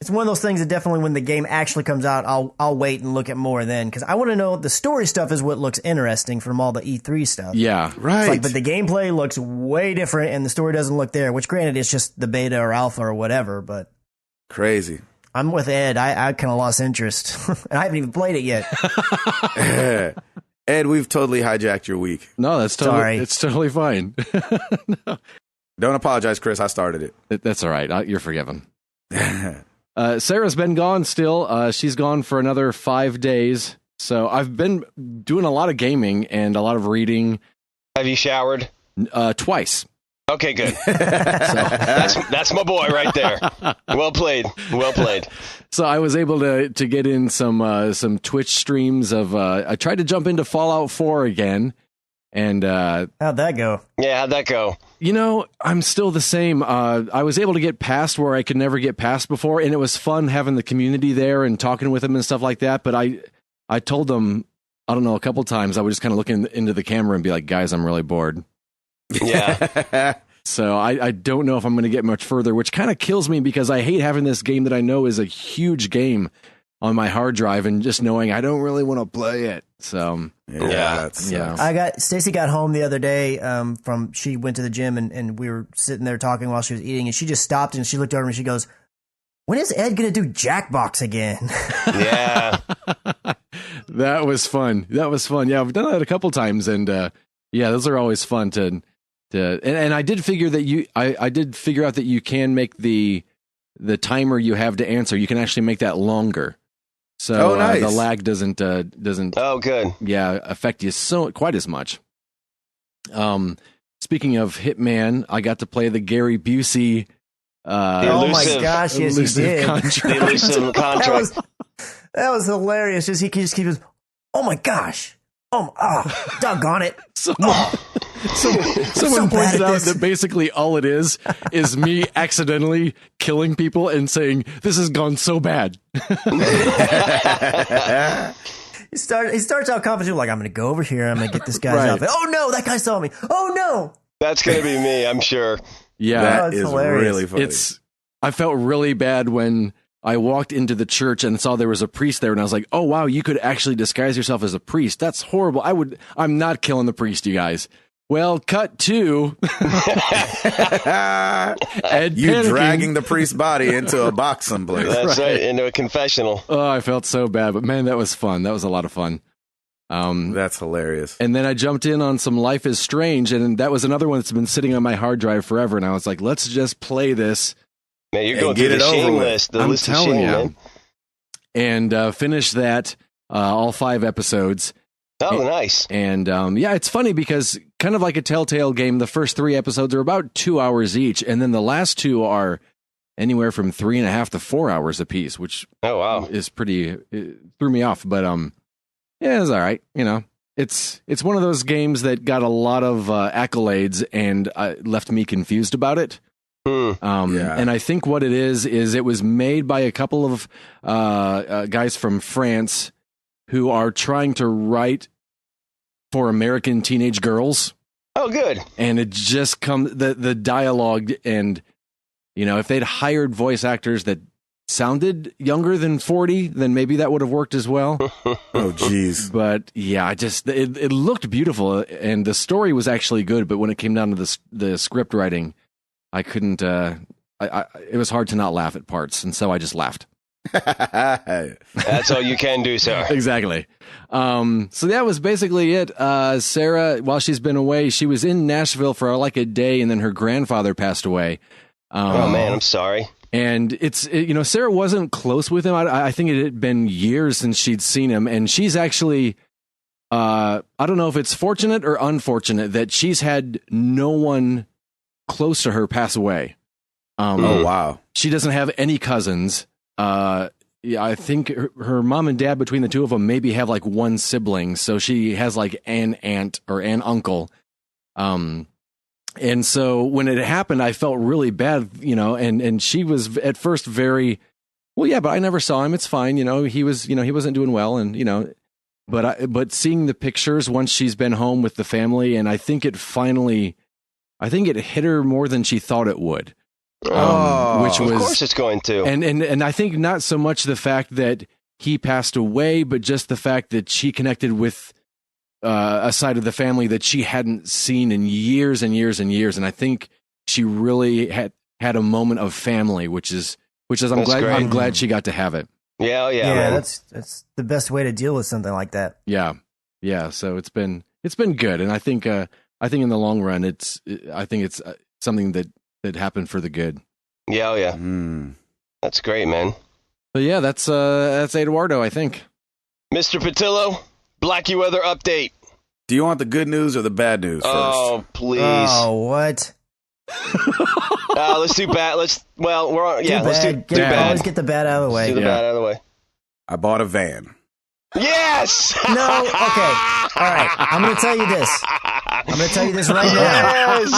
it's one of those things that definitely when the game actually comes out, I'll wait and look at more then because I want to know the story stuff is what looks interesting from all the E3 stuff. Yeah, right. It's like, but the gameplay looks way different and the story doesn't look there. Which granted, it's just the beta or alpha or whatever. But crazy. I'm with Ed. I kind of lost interest, and I haven't even played it yet. Ed, we've totally hijacked your week. No, that's totally, Sorry. it's totally fine. No. Don't apologize, Chris. I started it. That's all right. You're forgiven. Sarah's been gone still. She's gone for another 5 days. So I've been doing a lot of gaming and a lot of reading. Have you showered? Twice. Okay, good. That's my boy right there. Well played. Well played. So I was able to get in some Twitch streams of. I tried to jump into Fallout 4 again, and How'd that go? Yeah, how'd that go? You know, I'm still the same. I was able to get past where I could never get past before, and it was fun having the community there and talking with them and stuff like that. But I told them, I don't know, a couple times I would just kind of look into the camera and be like, guys, I'm really bored. Yeah. So I don't know if I'm going to get much further, which kind of kills me because I hate having this game that I know is a huge game on my hard drive and just knowing I don't really want to play it. So Yeah. Stacy got home the other day she went to the gym and we were sitting there talking while she was eating, and she just stopped and she looked over and she goes, when is Ed going to do Jackbox again? Yeah. That was fun. Yeah, I've done that a couple times, and yeah, those are always fun to and I did figure that I did figure out that you can make the timer you have to answer, you can actually make that longer. So nice. The lag doesn't Oh, good. affect you quite as much. Speaking of Hitman, I got to play the Gary Busey oh my gosh, yes, you did. The elusive contract. That was hilarious. Just he just keeps, oh my gosh. Doggone it. Someone pointed out that basically all it is me accidentally killing people and saying, this has gone so bad. He starts out confident, like, I'm going to go over here, I'm going to get this guy's outfit. Oh no, that guy saw me. Oh no. That's going to be me, I'm sure. Yeah. That is hilarious. really funny. I felt really bad when I walked into the church and saw there was a priest there, and I was like, oh wow, you could actually disguise yourself as a priest. That's horrible. I'm not killing the priest, you guys. Well, cut to Ed you panicking. dragging the priest's body into a box someplace. That's right, into a confessional. Oh, I felt so bad, but man, that was fun. That was a lot of fun. That's hilarious. And then I jumped in on some Life is Strange, and that was another one that's been sitting on my hard drive forever, and I was like, let's just play this. Man, you're going through the shame list. The I'm list of telling shame, you. man. And finish that, all 5 episodes. Oh, nice. And yeah, it's funny because kind of like a Telltale game, the first 3 episodes are about 2 hours each, and then the last 2 are anywhere from 3.5 to 4 hours apiece, which is it threw me off. But yeah, it's all right. You know, it's one of those games that got a lot of accolades and left me confused about it. And I think what it is it was made by a couple of guys from France who are trying to write for American teenage girls. Oh, good. And it just comes, the dialogue, and, you know, if they'd hired voice actors that sounded younger than 40, then maybe that would have worked as well. Oh, geez. But yeah, it looked beautiful, and the story was actually good, but when it came down to the script writing, I couldn't, it was hard to not laugh at parts, and so I just laughed. That's all you can do, sir. Exactly. So that was basically it. Sarah, while she's been away, she was in Nashville for like a day, and then her grandfather passed away. Oh man, I'm sorry. And Sarah wasn't close with him. I think it had been years since she'd seen him, and she's actually, I don't know if it's fortunate or unfortunate that she's had no one close to her pass away. Oh wow. She doesn't have any cousins. Yeah, I think her mom and dad, between the two of them, maybe have like one sibling. So she has like an aunt or an uncle. And so when it happened, I felt really bad, and she was at first very, well, yeah, but I never saw him. It's fine. He wasn't doing well. And, but seeing the pictures once she's been home with the family, and I think it hit her more than she thought it would. Which was, of course it's going to. And I think not so much the fact that he passed away, but just the fact that she connected with a side of the family that she hadn't seen in years and years and years. And I think she really had a moment of family, which is which is I'm glad she got to have it. Yeah, man. That's the best way to deal with something like that. Yeah. So it's been good, and I think in the long run, it's something that happened for the good. Yeah. That's great, man. But yeah, that's Eduardo, I think. Mr. Patillo, Blackie weather update. Do you want the good news or the bad news first? Oh, please. Oh, what? Let's do bad. Let's do bad. Always get the bad out of the way. Let's do the bad out of the way. I bought a van. Yes! No? Okay. All right. I'm going to tell you this. Right now. Yes!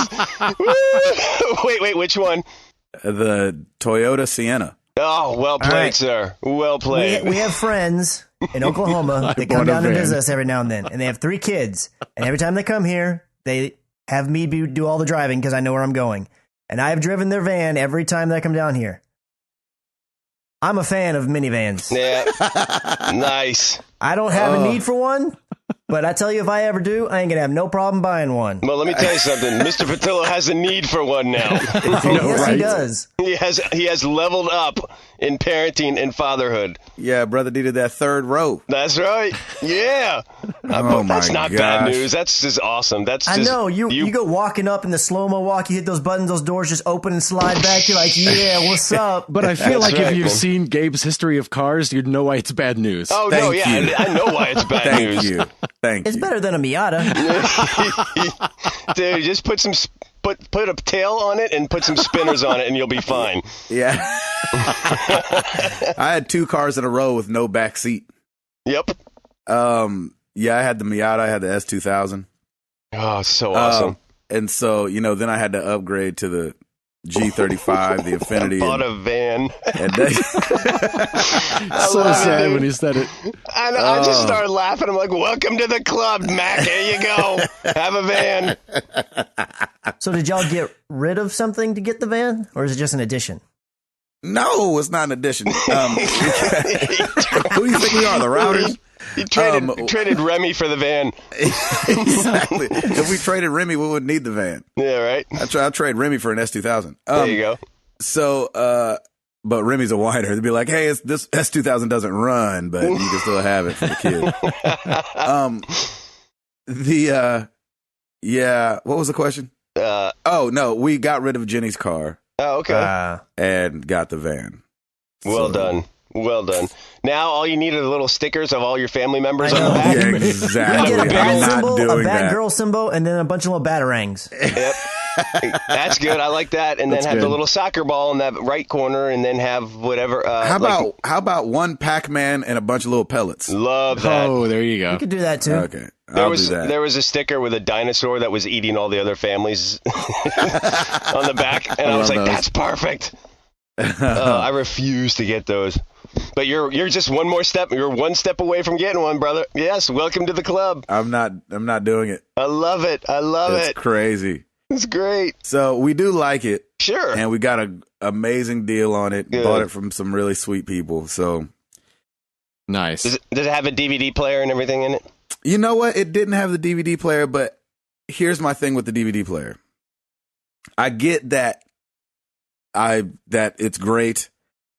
Wait, which one? The Toyota Sienna. Oh, well played, right, sir. Well played. We have friends in Oklahoma that come down to visit us every now and then, and they have 3 kids. And every time they come here, they have me do all the driving because I know where I'm going. And I have driven their van every time they come down here. I'm a fan of minivans. Yeah. Nice. I don't have a need for one, but I tell you, if I ever do, I ain't going to have no problem buying one. Well, let me tell you something. Mr. Patillo has a need for one now. Yes, he does. He has leveled up in parenting and fatherhood. Yeah, brother needed that 3rd row. That's right. Yeah. That's not bad news. That's just awesome. I know. You go walking up in the slow-mo walk, you hit those buttons, those doors just open and slide back. You're like, yeah, what's up? But I feel like if you've seen Gabe's history of cars, you'd know why it's bad news. Oh, no, yeah. I know why it's bad news. Thank you. It's better than a Miata. Dude, just put a tail on it and put some spinners on it and you'll be fine. Yeah. I had 2 cars in a row with no back seat. Yep. Yeah, I had the Miata, I had the S2000. Oh, so awesome. And so, then I had to upgrade to the G35, the Infinity. I bought a van. So sad when he said it. And I just started laughing. I'm like, welcome to the club, Mac. Here you go. Have a van. So did y'all get rid of something to get the van? Or is it just an addition? No, it's not an addition. Who do you think we are, the Routers? You traded Remy for the van. Exactly. If we traded Remy, we wouldn't need the van. Yeah, right. I'll trade Remy for an S2000. There you go. So, but Remy's a whiner. They'd be like, hey, this S2000 doesn't run, but you can still have it for the kid. What was the question? No, we got rid of Jenny's car. Oh, okay. And got the van. Well done. Now all you need are the little stickers of all your family members on the back. Yeah, exactly. You get a bad symbol, a bad that. Girl symbol, and then a bunch of little batarangs. Yep. That's good. I like that. And then have the little soccer ball in that right corner, and then have whatever. How about one Pac-Man and a bunch of little pellets? Love that. Oh, there you go. You could do that too. Okay. There was a sticker with a dinosaur that was eating all the other families on the back, and I was like, "That's perfect." I refuse to get those, but you're just one more step. You're one step away from getting one, brother. Yes, welcome to the club. I'm not doing it. I love it. It's crazy. It's great. So we do like it, sure, and we got an amazing deal on it. Good. Bought it from some really sweet people. So nice. Does it have a DVD player and everything in it? You know what? It didn't have the DVD player, but here's my thing with the DVD player. I get that it's great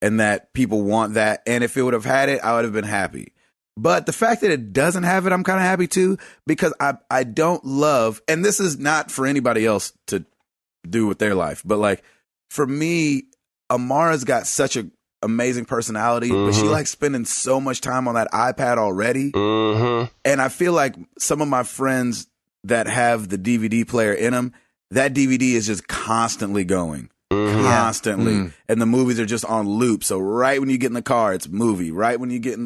and that people want that. And if it would have had it, I would have been happy. But the fact that it doesn't have it, I'm kind of happy too, because I don't love, and this is not for anybody else to do with their life, but like for me, Amara's got such an amazing personality, but she likes spending so much time on that iPad already. And I feel like some of my friends that have the DVD player in them, that DVD is just constantly going. Constantly. And the movies are just on loop. So right when you get in the car, it's movie. Right when you get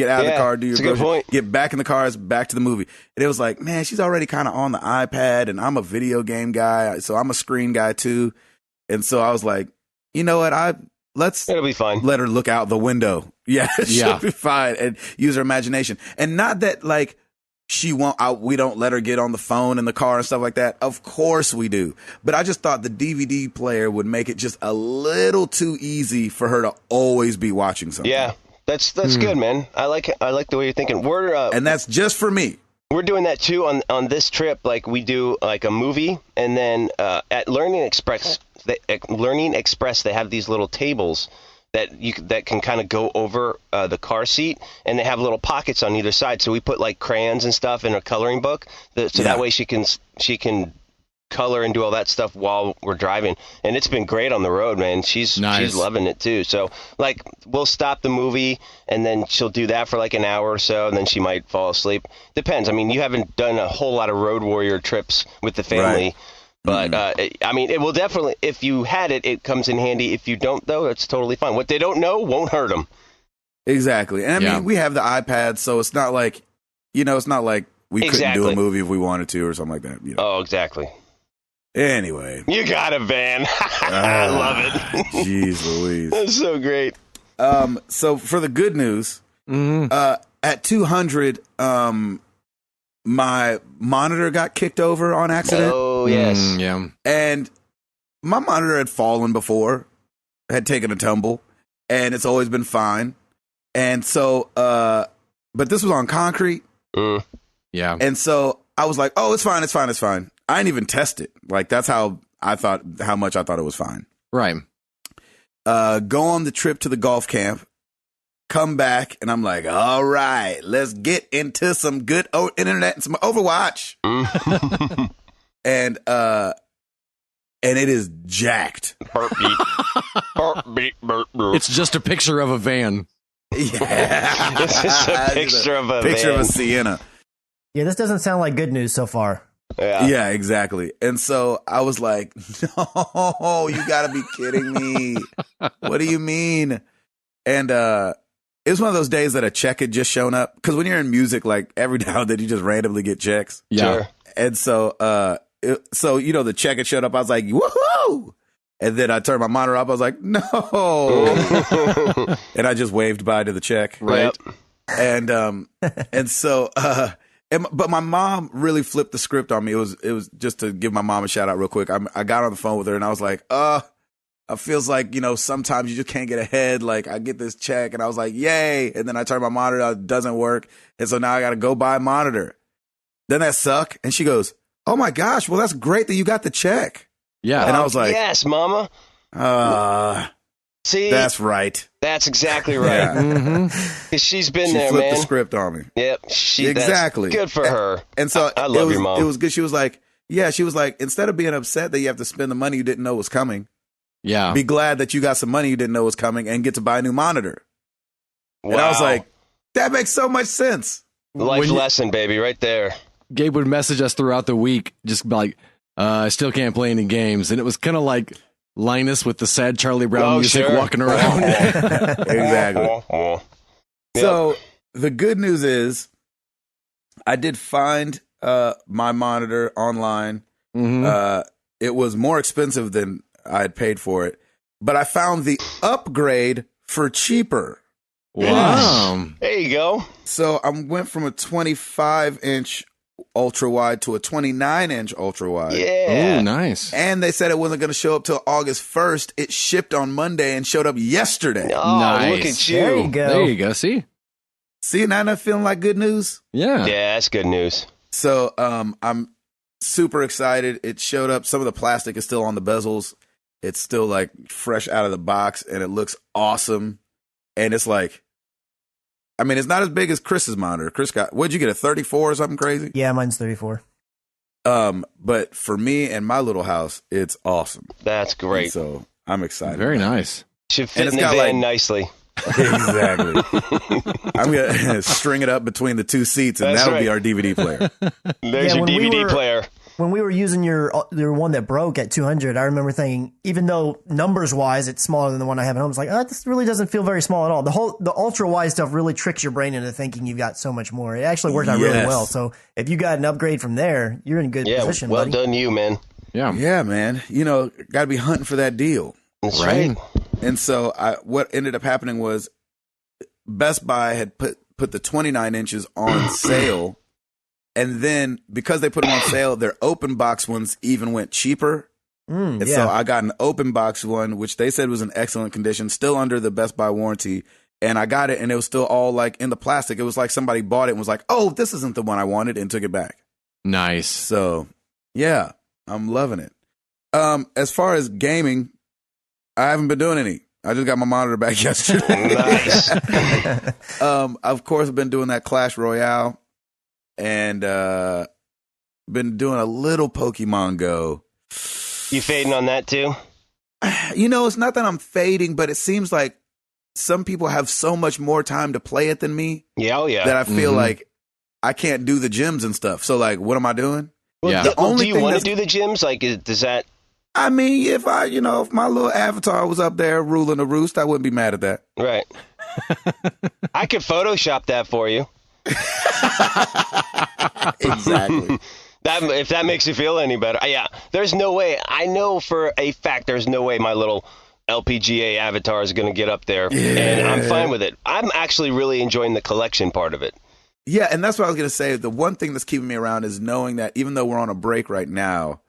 out of the car, do your groceries, get back in the car, it's back to the movie. And it was like, man, she's already kind of on the iPad, and I'm a video game guy, so I'm a screen guy too. And so I was like, you know what? It'll be fine. Let her look out the window. Yeah, she'll be fine, and use her imagination. And not that like we don't let her get on the phone in the car and stuff like that. Of course we do. But I just thought the DVD player would make it just a little too easy for her to always be watching something. Yeah, that's good, man. I like the way you're thinking. And that's just for me. We're doing that too on this trip. Like we do like a movie, and then at Learning Express, they have these little tables that can kind of go over the car seat, and they have little pockets on either side. So we put like crayons and stuff in a coloring book, that way she can color and do all that stuff while we're driving. And it's been great on the road, man. She's loving it too. So like we'll stop the movie and then she'll do that for like an hour or so, and then she might fall asleep. Depends. I mean, you haven't done a whole lot of road warrior trips with the family. Right. But, I mean, it will definitely, if you had it, it comes in handy. If you don't, though, it's totally fine. What they don't know won't hurt them. Exactly. And I mean, we have the iPad, so it's not like, it's not like we couldn't do a movie if we wanted to or something like that. Oh, exactly. Anyway. You got it, Van. I love it. Jeez Louise. That's so great. So for the good news, at 200, my monitor got kicked over on accident. Oh, yes. Yeah. And my monitor had fallen before, had taken a tumble, and it's always been fine. And so, but this was on concrete. Yeah. And so I was like, oh, it's fine. I didn't even test it. Like, that's how much I thought it was fine. Right. Go on the trip to the golf camp. Come back, and I'm like, all right, let's get into some good internet and some Overwatch. And it is jacked. Burp beep. Burp beep, burp, burp. It's just a picture of a van. Yeah. This is a picture of a van. Of a Sienna. Yeah, this doesn't sound like good news so far. Yeah, exactly. And so I was like, no, you gotta be kidding me. What do you mean? And it was one of those days that a check had just shown up. Because when you're in music, like every now and then you just randomly get checks. Yeah. Sure. And so, the check had showed up. I was like, woohoo! And then I turned my monitor up. I was like, no. And I just waved bye to the check. Right. And so, but my mom really flipped the script on me. It was just to give my mom a shout out real quick. I got on the phone with her and I was like, it feels like, sometimes you just can't get ahead. Like, I get this check, and I was like, yay. And then I turn my monitor on, it doesn't work. And so now I got to go buy a monitor. Doesn't that suck? And she goes, oh my gosh, well, that's great that you got the check. Yeah. And I was like, yes, Mama. See? That's right. That's exactly right. Yeah. Mm-hmm. She's been She there, flipped man. the script on me. Yep. Exactly. Good for her. And so I love your mom. It was good. She was like, instead of being upset that you have to spend the money you didn't know was coming, Yeah. be glad that you got some money you didn't know was coming and get to buy a new monitor. Wow. And I was like, that makes so much sense. Life lesson, baby, right there. Gabe would message us throughout the week, just like, I still can't play any games. And it was kind of like Linus with the sad Charlie Brown music walking around. Exactly. Yep. So the good news is I did find my monitor online. Mm-hmm. It was more expensive than I had paid for it, but I found the upgrade for cheaper. Wow. There you go. So I went from a 25-inch ultra wide to a 29-inch ultra wide. Yeah. Oh, nice. And they said it wasn't going to show up till August 1st. It shipped on Monday and showed up yesterday. Oh, Nice. look at you. There you go. There you go. See? See, now I'm feeling like good news. Yeah. Yeah, that's good news. So I'm super excited. It showed up. Some of the plastic is still on the bezels. It's still like fresh out of the box, and it looks awesome. And it's like, I mean, it's not as big as Chris's monitor. Chris got, what'd you get, a 34 or something crazy? Yeah, mine's 34. But for me and my little house, it's awesome. That's great. And so I'm excited. Very nice. Should fit it's in the got, van like- nicely. Exactly. I'm going to string it up between the two seats, and That's that'll right. be our DVD player. There's your when we DVD were- player. When we were using your one that broke at 200, I remember thinking, even though numbers wise it's smaller than the one I have at home, it's like, this really doesn't feel very small at all. The ultra wide stuff really tricks your brain into thinking you've got so much more. It actually worked out really Yes. well. So if you got an upgrade from there, you're in good Yeah, position, well buddy. done you, man. Yeah. Yeah, man. Got to be hunting for that deal. That's Right. right. And so what ended up happening was Best Buy had put the 29 inches on sale. And then because they put them on sale, their open box ones even went cheaper. And so I got an open box one, which they said was in excellent condition, still under the Best Buy warranty. And I got it, and it was still all like in the plastic. It was like somebody bought it and was like, oh, this isn't the one I wanted, and took it back. Nice. So, yeah, I'm loving it. As far as gaming, I haven't been doing any. I just got my monitor back yesterday. Nice. Of course, I've been doing that Clash Royale, and been doing a little Pokemon Go. You fading on that too? You know, it's not that I'm fading, but it seems like some people have so much more time to play it than me. Yeah, oh yeah. That I feel like I can't do the gyms and stuff. So, like, what am I doing? Yeah. Do you want to do the gyms? Like, does that? I mean, if my little avatar was up there ruling the roost, I wouldn't be mad at that. Right. I could Photoshop that for you. Exactly. If that makes you feel any better. Yeah. There's no way. I know for a fact there's no way my little LPGA avatar is going to get up there. Yeah. And I'm fine with it. I'm actually really enjoying the collection part of it. Yeah, and that's what I was going to say. The one thing that's keeping me around is knowing that even though we're on a break right now,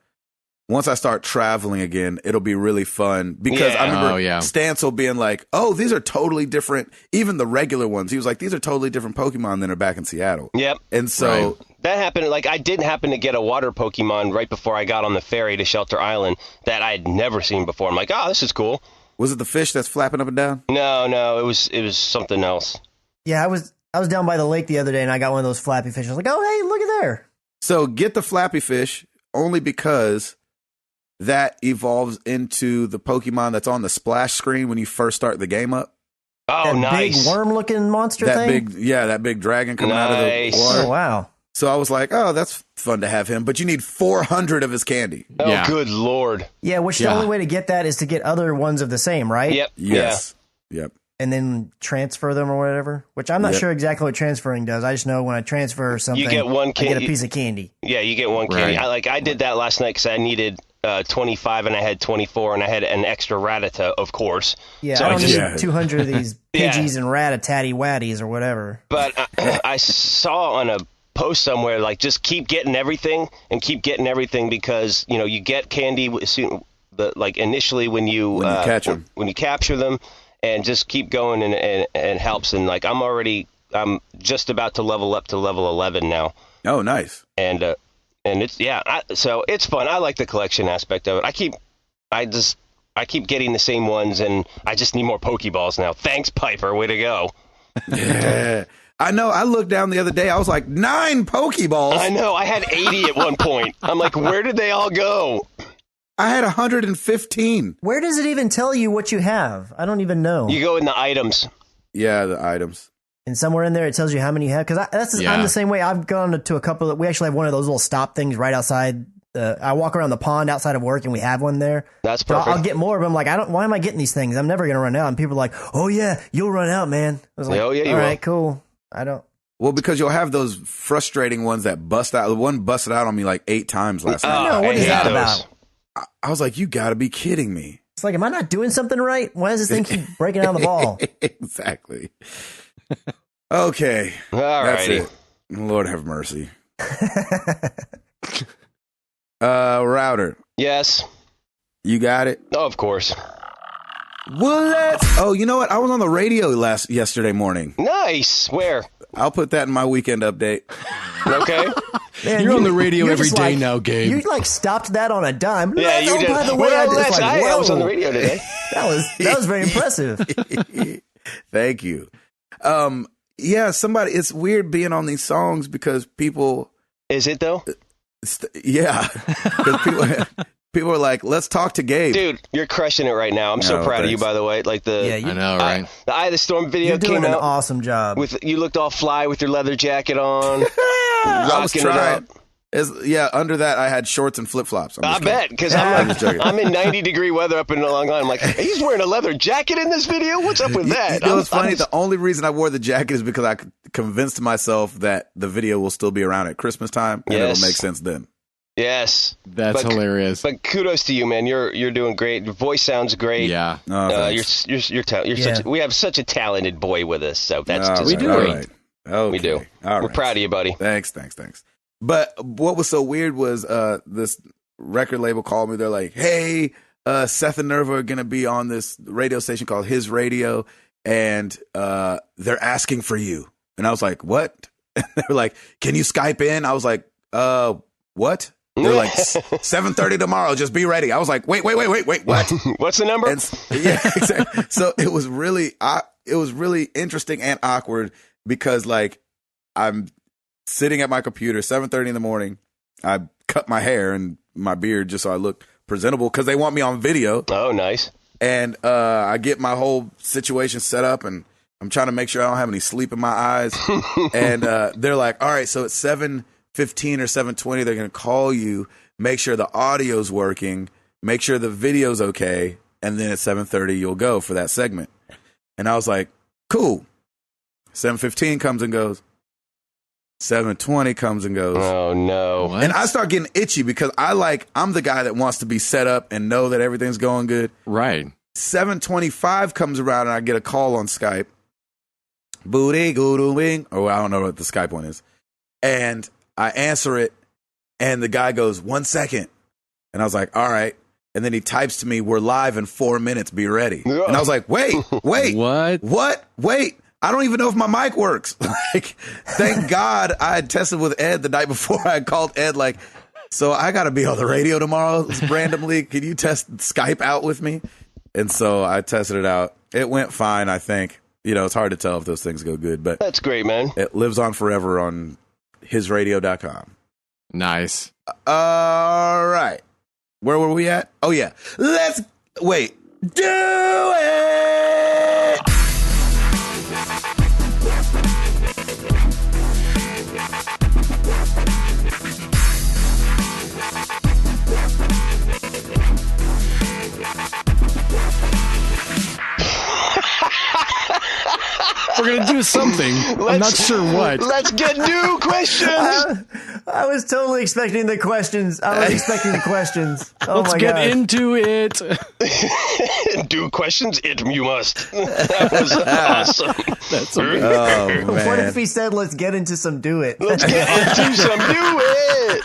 once I start traveling again, it'll be really fun. Because I remember Stancil being like, oh, these are totally different. Even the regular ones. He was like, these are totally different Pokemon than are back in Seattle. Yep. And so... That happened, like, I did happen to get a water Pokemon right before I got on the ferry to Shelter Island that I had never seen before. I'm like, oh, this is cool. Was it the fish that's flapping up and down? No, it was something else. Yeah, I was down by the lake the other day, and I got one of those flappy fish. I was like, oh, hey, look at there. So get the flappy fish only because that evolves into the Pokemon that's on the splash screen when you first start the game up. Oh, that nice. Big worm-looking monster thing? That big dragon coming out of the water. Oh, wow. So I was like, oh, that's fun to have him. But you need 400 of his candy. Oh, good Lord. Yeah, the only way to get that is to get other ones of the same, right? Yep. Yes. Yeah. Yep. And then transfer them or whatever, which I'm not sure exactly what transferring does. I just know when I transfer something, you get one I get a piece of candy. Yeah, you get one candy. I did that last night because I needed 25 and I had 24 and I had an extra Rattata, of course. Yeah, so I don't need 200 of these Pidgeys and Rattatatty-Watties or whatever. But I saw on a post somewhere, like, just keep getting everything because, you know, you get candy initially when you catch them. When you capture them, and just keep going and it helps. And like I'm just about to level up to level 11 now. Oh, nice. And it's so it's fun. I like the collection aspect of it. I keep getting the same ones, and I just need more Pokeballs now. Thanks, Piper. Way to go. Yeah. I know. I looked down the other day. I was like, 9 Pokeballs. I know. I had 80 at one point. I'm like, where did they all go? I had 115. Where does it even tell you what you have? I don't even know. You go in the items. Yeah, the items. And somewhere in there, it tells you how many you have. Because I'm the same way. I've gone to a couple. We actually have one of those little stop things right outside. I walk around the pond outside of work, and we have one there. That's perfect. So I'll get more of them. Like, why am I getting these things? I'm never going to run out. And people are like, oh, yeah, you'll run out, man. I was like, oh, yeah, you all right, will. cool. I don't. Well, because you'll have those frustrating ones that bust out. The one busted out on me like 8 times last night. No, what is that about? I was like, you got to be kidding me. It's like, am I not doing something right? Why does this thing keep breaking down the ball? Exactly. Okay. All That's righty. it. Lord have mercy. Router. Yes. You got it? Oh, of course. Well, oh, you know what? I was on the radio yesterday morning. Nice. Where? I'll put that in my weekend update. Okay. Man, you're on the radio every day like, now, Gabe. You stopped that on a dime. Yeah, you did. By the way, I was was on the radio today. that was very impressive. Thank you. Yeah, it's weird being on these songs because people. Is it though? Yeah, because people are like, let's talk to Gabe. Dude, you're crushing it right now. I'm so proud of you, by the way. Like I know, right? The Eye of the Storm video You're doing came an out. Awesome job. You looked all fly with your leather jacket on. I was trying. It up. Under that, I had shorts and flip-flops. I bet, because I'm in 90-degree weather up in Long Island. I'm like, he's wearing a leather jacket in this video? What's up with that? You know what's funny? The only reason I wore the jacket is because I convinced myself that the video will still be around at Christmas time, and it'll make sense then. Yes. That's hilarious. But kudos to you, man. You're doing great. Your voice sounds great. Yeah. We have such a talented boy with us, so that's just we do. great. Right. Okay. We do. We're proud of you, buddy. Thanks. But what was so weird was this record label called me. They're like, hey, Seth and Nerva are going to be on this radio station called His Radio, and they're asking for you. And I was like, what? And they were like, can you Skype in? I was like, what? They're like 7:30 tomorrow. Just be ready. I was like, wait, what? What's the number? Yeah, exactly. So it was really interesting and awkward because like I'm sitting at my computer, 7:30 in the morning. I cut my hair and my beard just so I look presentable because they want me on video. Oh, nice. And I get my whole situation set up and I'm trying to make sure I don't have any sleep in my eyes. And they're like, all right, so it's 7:15 or 7:20. They're going to call you, make sure the audio's working, make sure the video's okay. And then at 7:30, you'll go for that segment. And I was like, cool. 7:15 comes and goes. 7:20 comes and goes. Oh, no. What? And I start getting itchy because I'm the guy that wants to be set up and know that everything's going good. Right. 7:25 comes around and I get a call on Skype. Booty, goo wing. Oh, I don't know what the Skype one is. And I answer it and the guy goes, 1 second. And I was like, all right. And then he types to me, we're live in 4 minutes. Be ready. And I was like, wait. What? Wait. I don't even know if my mic works. Like, thank God I had tested with Ed the night before. I called Ed like, so I got to be on the radio tomorrow randomly. Can you test Skype out with me? And so I tested it out. It went fine, I think. You know, it's hard to tell if those things go good, but That's great, man. it lives on forever on hisradio.com. Nice. All right. Where were we at? Oh, yeah. Let's wait. Do it. We're going to do something. I'm not sure what. Let's get new questions. I was totally expecting the questions. Let's my get God. into it. Do questions? You must. That was awesome. That's amazing. Oh, What man. if he said, let's get into some do it? Let's get into some do it.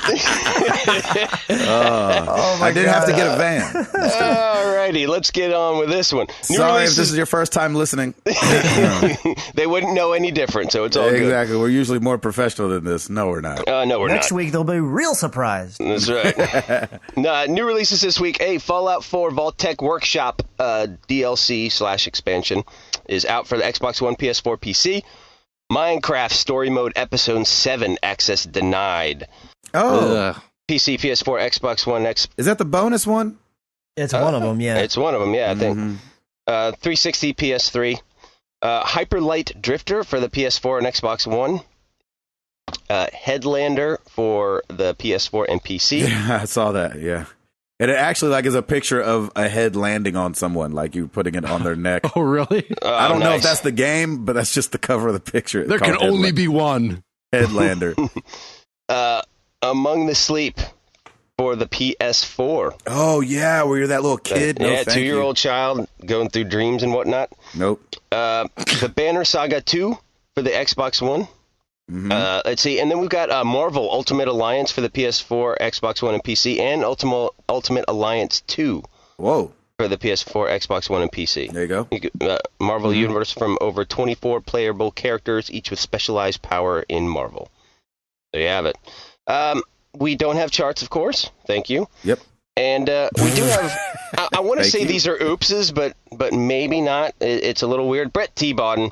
Oh my I did God. have to get a van. Alrighty, let's get on with this one. New Sorry if releases- this is your first time listening. They wouldn't know any different, so it's all Exactly. We're usually more professional than this. No, we're not. good. No, we're Next not. week, they'll be real surprised. That's right. New releases this week. Fallout 4 Vault-Tec Workshop DLC/expansion is out for the Xbox One, PS4, PC. Minecraft Story Mode Episode 7 access denied. Oh, Ugh. PC, PS4, Xbox One X. is that the bonus one? It's one of them, yeah. It's one of them, yeah, I think. Mhm. 360, PS3. Hyper Light Drifter for the PS4 and Xbox One. Headlander for the PS4 and PC. Yeah, I saw that. Yeah. And it actually like is a picture of a head landing on someone, like you putting it on their neck. Oh, really? I don't know if Nice. that's the game, but that's just the cover of the picture. It's There can called only be one. Headlander. Among the Sleep for the PS4. Oh yeah, where you're that little kid. No, Yeah, thank you. 2-year-old child going through dreams and whatnot. Nope. The Banner Saga 2 for the Xbox One. Mhm. Let's see, and then we've got Marvel Ultimate Alliance for the PS4, Xbox One, and PC, and Ultimate Alliance 2 Whoa. for the PS4, Xbox One, and PC. There you go. Marvel Universe from over 24 playable characters, each with specialized power in Marvel. There you have it. We don't have charts, of course. Thank you. Yep. And we do have. I want to Thank say you. these are oopses, but maybe not. It's a little weird. Brett T. Bodden.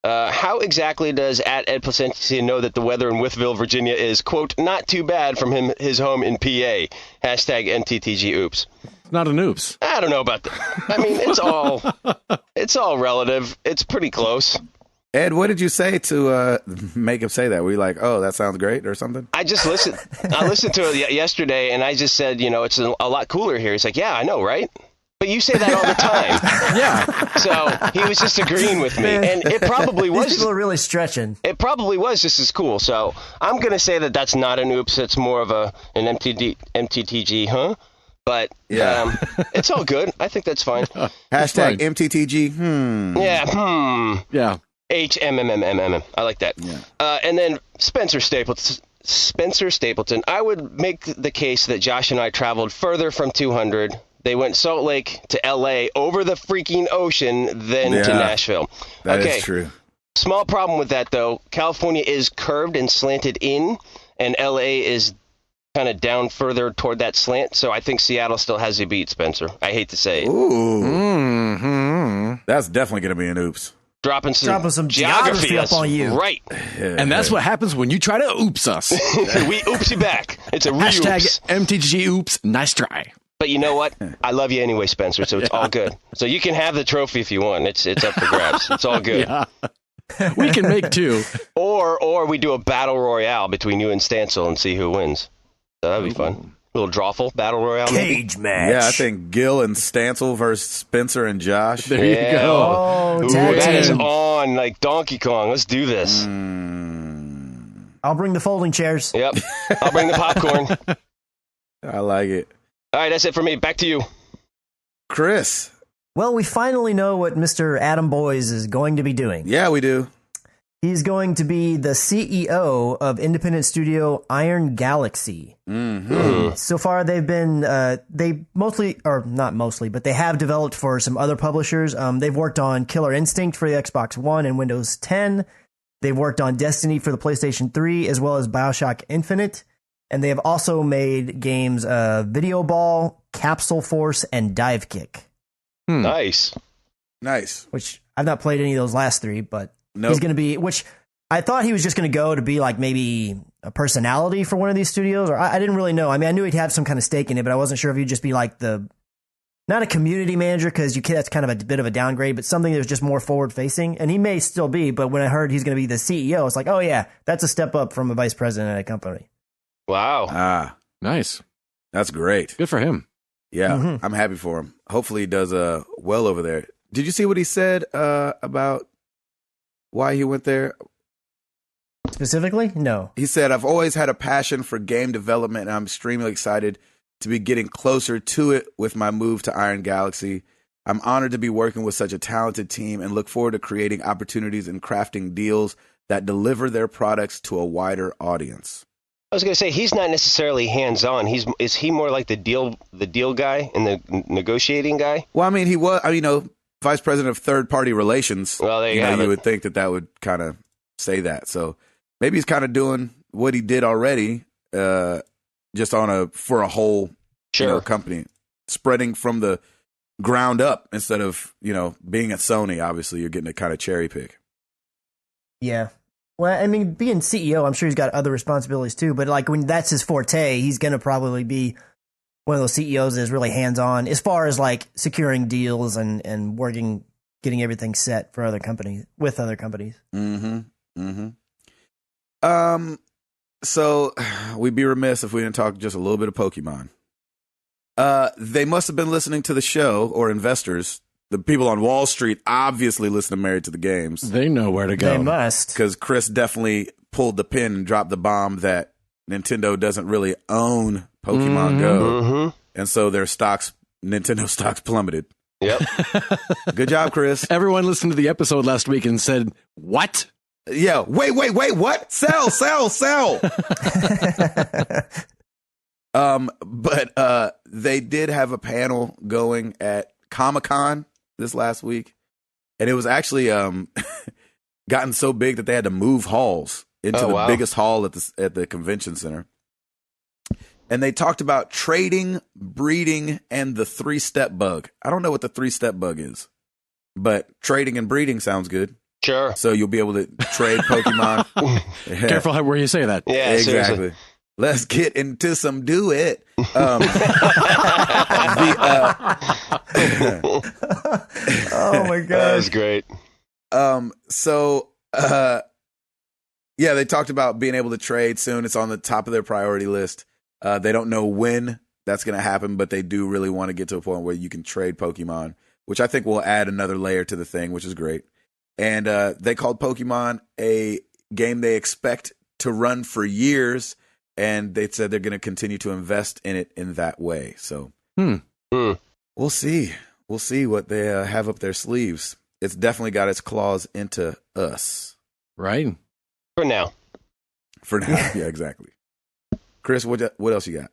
How exactly does @Ed Placentia know that the weather in Wytheville, Virginia is, quote, not too bad from his home in PA? Hashtag MTTG oops. Not an oops. I don't know about that. I mean, it's all relative. It's pretty close. Ed, what did you say to make him say that? Were you like, oh, that sounds great or something? I listened to it yesterday, and I just said, it's a lot cooler here. He's like, yeah, I know, right? But you say that all the time. Yeah. So he was just agreeing with me, and it probably These was. people are really stretching. It probably was just as cool. So I'm gonna say that that's not an oops. It's more of an MTTG, huh? But Yeah. it's all good. I think that's fine. Hashtag fine. MTTG. Yeah. Yeah. HMMMMM. I like that. Yeah. And then Spencer Stapleton. I would make the case that Josh and I traveled further from 200. They went Salt Lake to LA over the freaking ocean, then to Yeah. Nashville. That is Okay. true. Small problem with that, though. California is curved and slanted in, and LA is kind of down further toward that slant. So I think Seattle still has you beat, Spencer. I hate to say it. Ooh. That's definitely going to be an oops. Dropping some geography up that's on you. Right. And that's what happens when you try to oops us. We oops you back. It's a re-oops. Hashtag MTG oops. Nice try. But you know what? I love you anyway, Spencer, so it's all good. So you can have the trophy if you want. It's up for grabs. It's all good. Yeah. We can make two. Or we do a battle royale between you and Stancil and see who wins. So that'd be fun. A little drawful battle royale. Cage match. Yeah, I think Gil and Stancil versus Spencer and Josh. There you go. Oh, Ooh, tag that is team. on like Donkey Kong. Let's do this. I'll bring the folding chairs. Yep. I'll bring the popcorn. I like it. All right, that's it for me. Back to you. Chris. Well, we finally know what Mr. Adam Boyes is going to be doing. Yeah, we do. He's going to be the CEO of independent studio Iron Galaxy. So far, they've been, they mostly, or not mostly, but they have developed for some other publishers. They've worked on Killer Instinct for the Xbox One and Windows 10. They've worked on Destiny for the PlayStation 3, as well as Bioshock Infinite. And they have also made games Video Ball, Capsule Force, and Dive Kick. Nice. Which I've not played any of those last three, but Nope. he's going to be, which I thought he was just going to go to be like maybe a personality for one of these studios, or I didn't really know. I mean, I knew he'd have some kind of stake in it, but I wasn't sure if he'd just be like not a community manager, because that's kind of a bit of a downgrade, but something that was just more forward facing. And he may still be, but when I heard he's going to be the CEO, it's like, oh yeah, that's a step up from a vice president at a company. Wow. Nice. That's great. Good for him. Yeah, I'm happy for him. Hopefully he does well over there. Did you see what he said about why he went there? Specifically? No. He said, I've always had a passion for game development, and I'm extremely excited to be getting closer to it with my move to Iron Galaxy. I'm honored to be working with such a talented team and look forward to creating opportunities and crafting deals that deliver their products to a wider audience. I was going to say, he's not necessarily hands-on. Is he more like the deal guy and the negotiating guy? Well, I mean, he was, vice president of third-party relations. Well, there you have it. You would think that would kind of say that. So maybe he's kind of doing what he did already, just for a whole company, spreading from the ground up instead of being at Sony. Obviously, you're getting to kind of cherry pick. Yeah. Well, I mean, being CEO, I'm sure he's got other responsibilities too, but like when that's his forte, he's going to probably be one of those CEOs that is really hands-on as far as like securing deals and working, getting everything set for other companies, with other companies. So we'd be remiss if we didn't talk just a little bit of Pokemon. They must have been listening to the show, or investors. The people on Wall Street obviously listen to Married to the Games. They know where to go. They must. Because Chris definitely pulled the pin and dropped the bomb that Nintendo doesn't really own Pokemon Go. And so Nintendo stocks plummeted. Yep. Good job, Chris. Everyone listened to the episode last week and said, what? Yeah. Wait, what? Sell. But they did have a panel going at Comic-Con this last week, and it was actually gotten so big that they had to move halls into the biggest hall at the convention center. And they talked about trading, breeding, and the 3-step bug. I don't know what the 3-step bug is, but trading and breeding sounds good. Sure. So you'll be able to trade Pokemon. Careful where you say that. Yeah, exactly. seriously. Let's get into some do it. Oh my god, that was great. They talked about being able to trade soon. It's on the top of their priority list. They don't know when that's going to happen, but they do really want to get to a point where you can trade Pokemon, which I think will add another layer to the thing, which is great. And they called Pokemon a game they expect to run for years. And they said they're going to continue to invest in it in that way. So we'll see. We'll see what they have up their sleeves. It's definitely got its claws into us. Right. For now. Yeah, exactly. Chris, what else you got?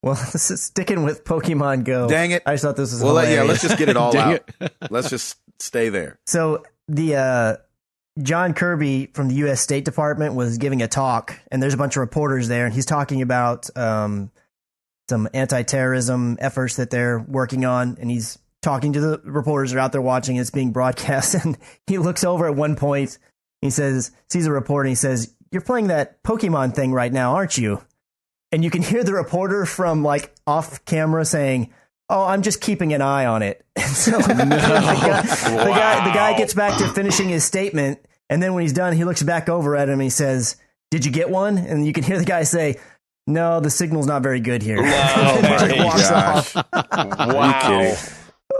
Well, this is sticking with Pokemon Go. Dang it. I just thought this was hilarious. Let's just get it all out. Let's just stay there. So the John Kirby from the U.S. State Department was giving a talk, and there's a bunch of reporters there, and he's talking about some anti-terrorism efforts that they're working on, and he's talking to the reporters that are out there watching. It's being broadcast, and he looks over at one point. He says, sees a reporter, and he says, "You're playing that Pokemon thing right now, aren't you?" And you can hear the reporter from like off camera saying, "Oh, I'm just keeping an eye on it." And so the guy gets back to finishing his statement, and then when he's done, he looks back over at him and he says, "Did you get one?" And you can hear the guy say, "No, the signal's not very good here." Oh my walks off. Wow.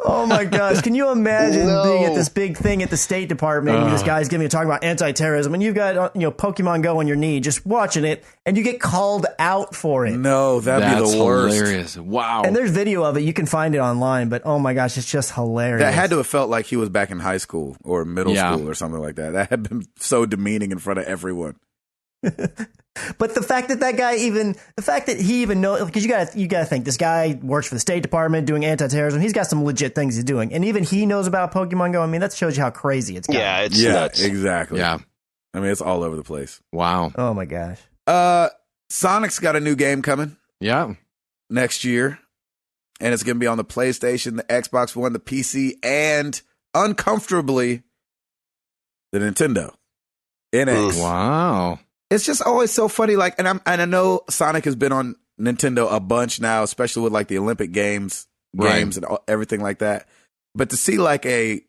Oh my gosh! Can you imagine being at this big thing at the State Department? And this guy's giving a talk about anti-terrorism, and you've got Pokemon Go on your knee, just watching it, and you get called out for it. No, that'd be the worst. Hilarious. Wow. And there's video of it; you can find it online. But oh my gosh, it's just hilarious. That had to have felt like he was back in high school or middle school or something like that. That had been so demeaning in front of everyone. But the fact that he even knows, because you gotta think this guy works for the State Department doing anti-terrorism. He's got some legit things he's doing, and even he knows about Pokemon Go. I mean, that shows you how crazy it's gotten. Yeah, it's nuts. Exactly. Yeah. I mean, it's all over the place. Wow. Oh my gosh. Sonic's got a new game coming Yeah. next year, and it's going to be on the PlayStation, the Xbox One, the PC, and uncomfortably the Nintendo NX. Wow. It's just always so funny. Like, and I know Sonic has been on Nintendo a bunch now, especially with like the Olympic games and everything like that. But to see like I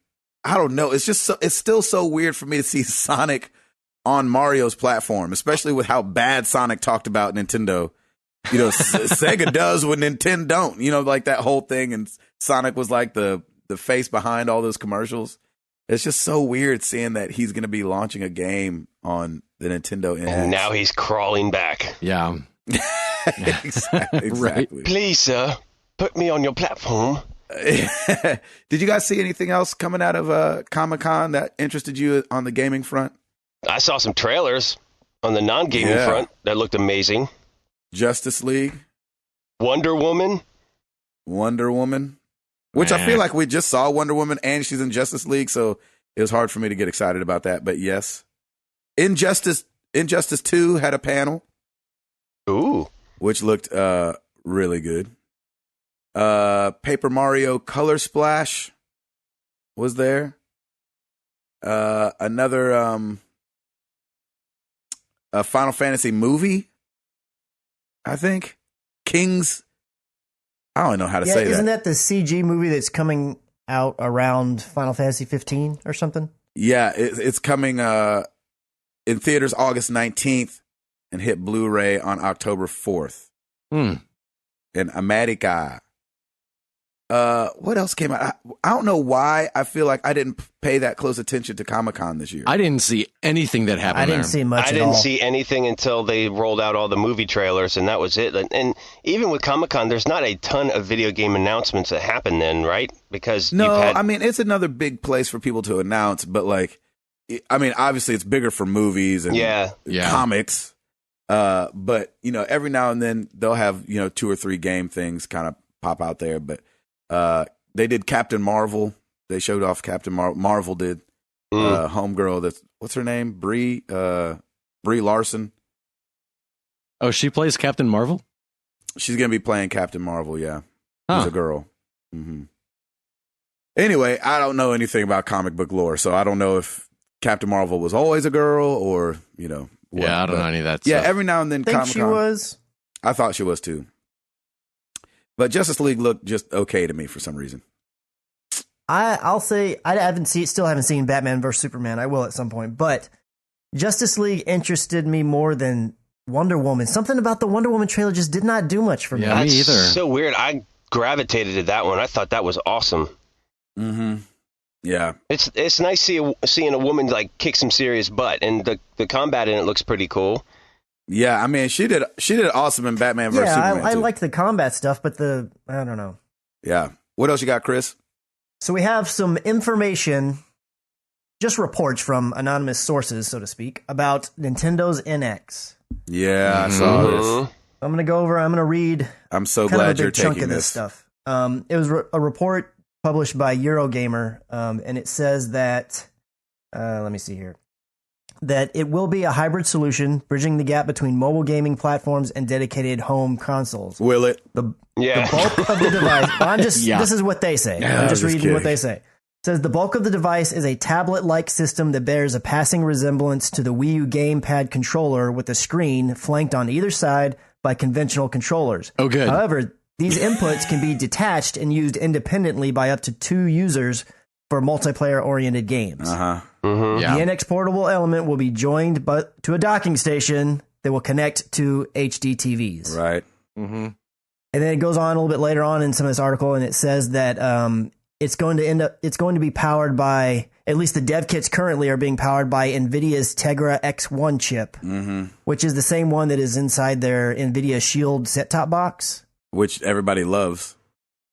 don't know, it's still so weird for me to see Sonic on Mario's platform, especially with how bad Sonic talked about Nintendo. Sega does what Nintendo don't. Like that whole thing, and Sonic was like the face behind all those commercials. It's just so weird seeing that he's going to be launching a game on the Nintendo NX. And now he's crawling back. Yeah. Exactly. Right. Please, sir, put me on your platform. Did you guys see anything else coming out of Comic-Con that interested you on the gaming front? I saw some trailers on the non-gaming front that looked amazing. Justice League. Wonder Woman. Which I feel like we just saw Wonder Woman and she's in Justice League, so it was hard for me to get excited about that. But yes. Injustice 2 had a panel. Ooh. Which looked really good. Paper Mario Color Splash was there. Another a Final Fantasy movie, I think. Kings. I don't know how to say that. Isn't that the CG movie that's coming out around Final Fantasy 15 or something? Yeah, it's coming in theaters August 19th and hit Blu-ray on October 4th. In America. What else came out? I don't know why I feel like I didn't pay that close attention to Comic-Con this year. I didn't see anything that happened there. I didn't see much I didn't see anything until they rolled out all the movie trailers, and that was it. And even with Comic-Con, there's not a ton of video game announcements that happen then, right? Because I mean, it's another big place for people to announce, but like, I mean, obviously it's bigger for movies and comics. But, every now and then they'll have, 2 or 3 game things kind of pop out there, but they did Captain Marvel. They showed off Captain Marvel. Marvel did homegirl. What's her name? Brie Larson. Oh, she plays Captain Marvel? She's gonna be playing Captain Marvel. Yeah, Huh. she's a girl. Mm-hmm. Anyway, I don't know anything about comic book lore, so I don't know if Captain Marvel was always a girl or what, Yeah, I don't know any of that Yeah, stuff. every now and then. I think Comic-Con, she was. I thought she was too. But Justice League looked just okay to me for some reason. I'll say I still haven't seen Batman vs Superman. I will at some point, but Justice League interested me more than Wonder Woman. Something about the Wonder Woman trailer just did not do much for me. Yeah, me either. So weird. I gravitated to that one. I thought that was awesome. Mm-hmm. Yeah, it's nice seeing a woman like kick some serious butt, and the combat in it looks pretty cool. Yeah, I mean, she did awesome in Batman vs. Superman. I liked the combat stuff, but I don't know. Yeah. What else you got, Chris? So we have some information, just reports from anonymous sources, so to speak, about Nintendo's NX. Yeah, I saw this. I'm going to read. I'm so kind glad of a you're big chunk taking of this stuff. It was a report published by Eurogamer, and it says that, let me see here. that it will be a hybrid solution, bridging the gap between mobile gaming platforms and dedicated home consoles. Will it? The bulk of the device. Well, this is what they say. Yeah, I'm just reading kidding. what they say. It says the bulk of the device is a tablet-like system that bears a passing resemblance to the Wii U gamepad controller with a screen flanked on either side by conventional controllers. Oh, good. However, these inputs can be detached and used independently by up to 2 users for multiplayer-oriented games. Uh-huh. Mm-hmm. Yeah. The NX-portable element will be joined to a docking station that will connect to HD TVs. Right. Mm-hmm. And then it goes on a little bit later on in some of this article, and it says that it's going to be powered by, at least the dev kits currently are being powered by NVIDIA's Tegra X1 chip, which is the same one that is inside their NVIDIA Shield set-top box. Which everybody loves.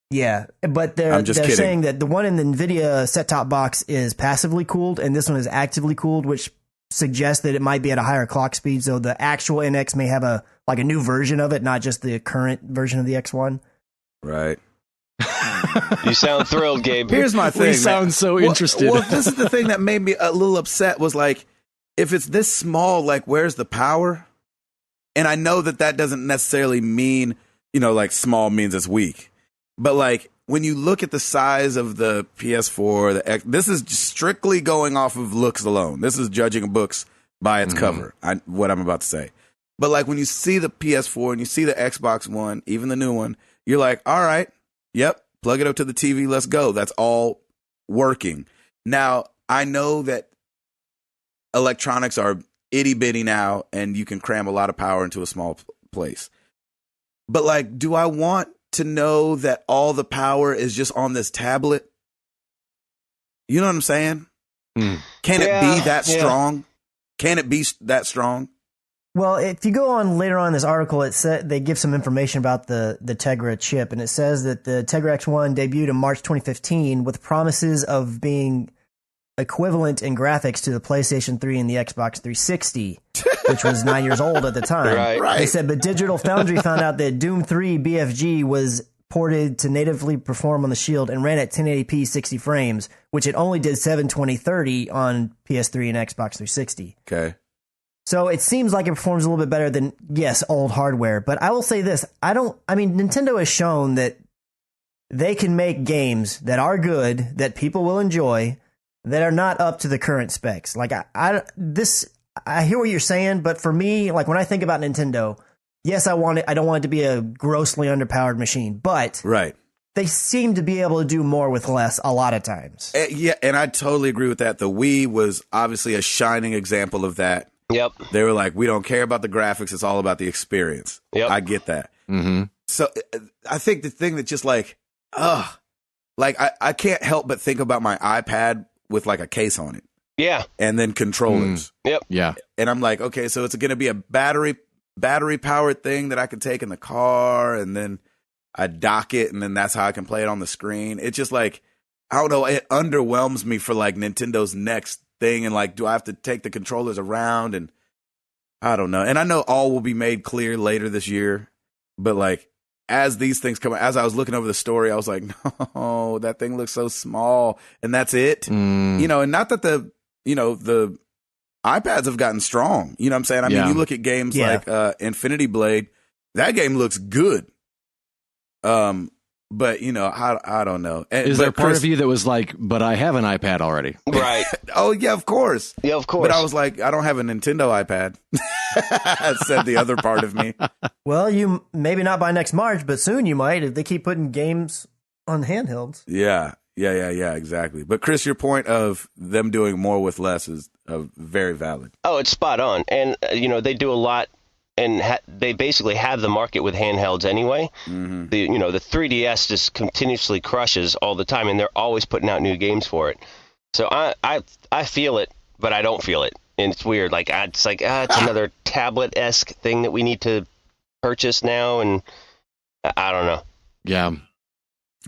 Yeah, but they're kidding. saying that the one in the NVIDIA set-top box is passively cooled, and this one is actively cooled, which suggests that it might be at a higher clock speed, so the actual NX may have a new version of it, not just the current version of the X1. Right. You sound thrilled, Gabe. Here's my thing. We sound so interested. Well, this is the thing that made me a little upset was like, if it's this small, like, where's the power? And I know that doesn't necessarily mean, like small means it's weak. But like, when you look at the size of the PS4, the X, this is strictly going off of looks alone. This is judging books by its cover, what I'm about to say. But like, when you see the PS4 and you see the Xbox One, even the new one, you're like, all right, yep, plug it up to the TV, let's go. That's all working. Now, I know that electronics are itty bitty now, and you can cram a lot of power into a small place. But like, do I want to know that all the power is just on this tablet? You know what I'm saying? Can it be that strong? Can it be that strong? Well, if you go on later on in this article, it said they give some information about the Tegra chip, and it says that the Tegra X1 debuted in March 2015 with promises of being equivalent in graphics to the PlayStation 3 and the Xbox 360, which was 9 years old at the time. Right. They said, but Digital Foundry found out that Doom 3 BFG was ported to natively perform on the Shield and ran at 1080p 60 frames, which it only did 720/30 on PS3 and Xbox 360. Okay. So it seems like it performs a little bit better than, yes, old hardware. But I will say this. Nintendo has shown that they can make games that are good, that people will enjoy, that are not up to the current specs. Like, I hear what you're saying, but for me, like, when I think about Nintendo, yes, I don't want it to be a grossly underpowered machine, but right. They seem to be able to do more with less a lot of times. Yeah, and I totally agree with that. The Wii was obviously a shining example of that. Yep. They were like, we don't care about the graphics. It's all about the experience. Yep. I get that. Mm-hmm. So I think the thing that just like, I can't help but think about my iPad with like a case on it. Yeah. And then controllers. Yep. Yeah. And I'm like, okay, so it's going to be a battery powered thing that I can take in the car, and then I dock it, and then that's how I can play it on the screen. It's just like, I don't know, it underwhelms me for like Nintendo's next thing. And like, do I have to take the controllers around? And I don't know. And I know all will be made clear later this year, but like, as these things come, as I was looking over the story, I was like, no, that thing looks so small, and that's it. And not that the iPads have gotten strong. You know what I'm saying? I mean, you look at games like Infinity Blade, that game looks good. But I don't know. Is there part of you that was like, but I have an iPad already? Right. Oh yeah, of course. Yeah, of course. But I was like, I don't have a Nintendo iPad. Said the other part of me. Well, you maybe not by next March, but soon you might if they keep putting games on handhelds. Yeah, exactly. But Chris, your point of them doing more with less is very valid. Oh, it's spot on. And, they do a lot, and they basically have the market with handhelds anyway. Mm-hmm. The 3DS just continuously crushes all the time, and they're always putting out new games for it. So I feel it, but I don't feel it. And it's weird. Like, it's another tablet-esque thing that we need to purchase now, and I don't know. Yeah.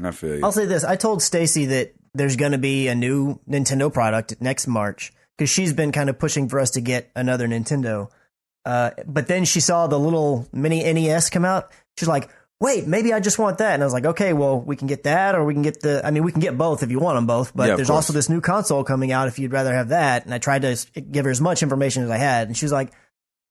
I feel you. I'll say this. I told Stacy that there's going to be a new Nintendo product next March, because she's been kind of pushing for us to get another Nintendo. But then she saw the little mini NES come out. She's like, wait, maybe I just want that. And I was like, okay, well, we can get that, or we can get we can get both if you want them both. But there's also this new console coming out if you'd rather have that. And I tried to give her as much information as I had. And she was like,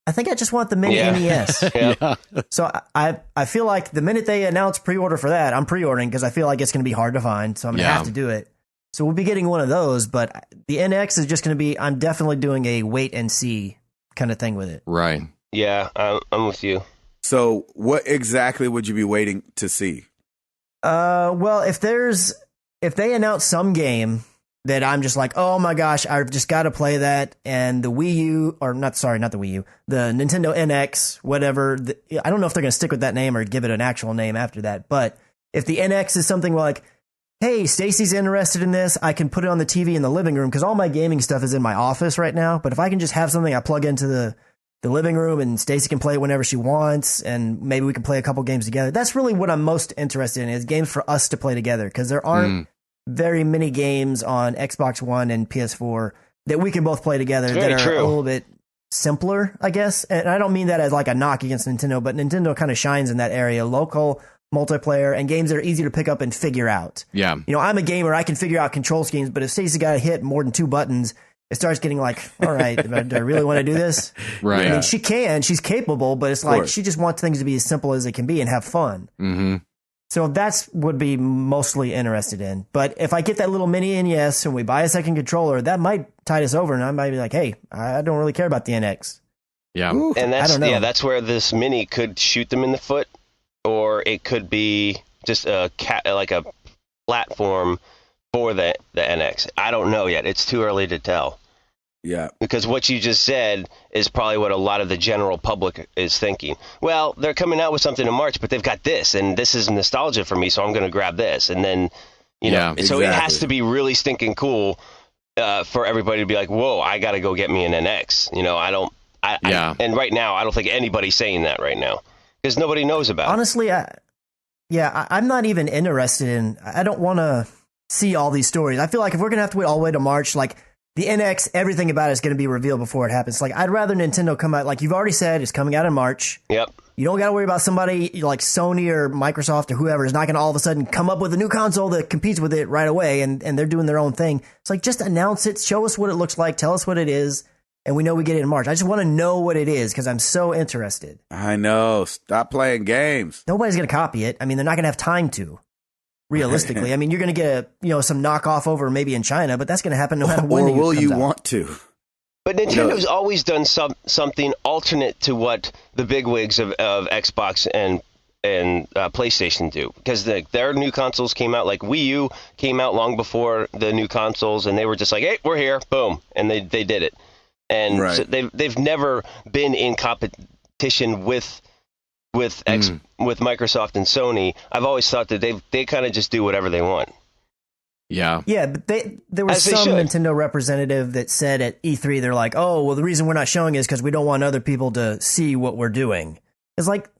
I think I just want the mini NES. Yeah. So I feel like the minute they announce pre-order for that, I'm pre-ordering because I feel like it's going to be hard to find. So I'm going to have to do it. So we'll be getting one of those. But the NX is just going to be, I'm definitely doing a wait and see kind of thing with it. Right. Yeah, I'm with you. So what exactly would you be waiting to see? Well, if they announce some game that I'm just like, oh my gosh, I've just got to play that, and the Wii U, or not the Wii U, the Nintendo NX, whatever. I don't know if they're going to stick with that name or give it an actual name after that. But if the NX is something like, hey, Stacy's interested in this, I can put it on the TV in the living room because all my gaming stuff is in my office right now. But if I can just have something I plug into the living room and Stacy can play it whenever she wants, and maybe we can play a couple games together. That's really what I'm most interested in, is games for us to play together, because there aren't very many games on Xbox One and PS4 that we can both play together that are a little bit simpler, I guess. And I don't mean that as like a knock against Nintendo, but Nintendo kind of shines in that area. Local multiplayer and games that are easy to pick up and figure out. Yeah. You know, I'm a gamer. I can figure out control schemes, but if Stacey got to hit more than 2 buttons, it starts getting like, all right, do I really want to do this? Right. I mean, she's capable, but it's like she just wants things to be as simple as it can be and have fun. Mm-hmm. So that's would be mostly interested in. But if I get that little mini NES and we buy a second controller, that might tide us over, and I might be like, hey, I don't really care about the NX. Yeah. Ooh. And I don't know. that's where this mini could shoot them in the foot, or it could be just like a platform for the NX. I don't know yet. It's too early to tell. Yeah. Because what you just said is probably what a lot of the general public is thinking. Well, they're coming out with something in March, but they've got this, and this is nostalgia for me, so I'm going to grab this. And then, you know, so it has to be really stinking cool for everybody to be like, whoa, I got to go get me an NX. You know, and right now, I don't think anybody's saying that right now, because nobody knows about it. Honestly, I'm not even interested in, I don't want to see all these stories. I feel like if we're going to have to wait all the way to March, like, the NX, everything about it is going to be revealed before it happens. Like, I'd rather Nintendo come out, like you've already said, it's coming out in March. Yep. You don't got to worry about somebody like Sony or Microsoft or whoever is not going to all of a sudden come up with a new console that competes with it right away, and they're doing their own thing. It's like, just announce it, show us what it looks like, tell us what it is, and we know we get it in March. I just want to know what it is because I'm so interested. I know. Stop playing games. Nobody's going to copy it. I mean, they're not going to have time to. Realistically, I mean, you're going to get some knockoff over maybe in China, but that's going to happen no matter when. Or will you want to? But Nintendo's always done something alternate to what the bigwigs of Xbox and PlayStation do, because their new consoles came out, like Wii U came out long before the new consoles, and they were just like, hey, we're here, boom, and they did it, and so they've never been in competition with Microsoft and Sony. I've always thought that they kind of just do whatever they want. Yeah. Yeah, but there was some Nintendo representative that said at E3, they're like, oh, well, the reason we're not showing is because we don't want other people to see what we're doing. It's like,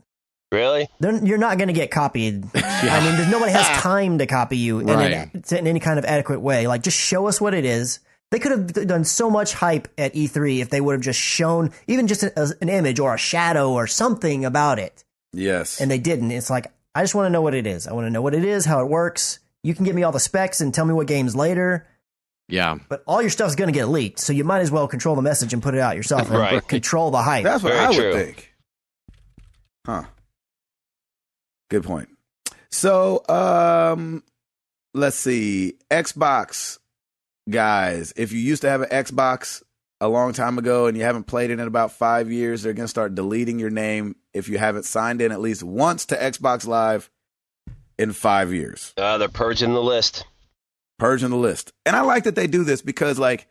really? You're not going to get copied. I mean, nobody has time to copy you in any kind of adequate way. Like, just show us what it is. They could have done so much hype at E3 if they would have just shown even just an image or a shadow or something about it. Yes. And they didn't. It's like, I just want to know what it is. I want to know what it is, how it works. You can give me all the specs and tell me what games later. Yeah. But all your stuff's going to get leaked, so you might as well control the message and put it out yourself and control the hype. That's what I would think. Huh. Good point. So, let's see. Xbox, guys. If you used to have an Xbox a long time ago and you haven't played it in about 5 years, they're going to start deleting your name if you haven't signed in at least once to Xbox Live in 5 years. They're purging the list. Purging the list. And I like that they do this because, like,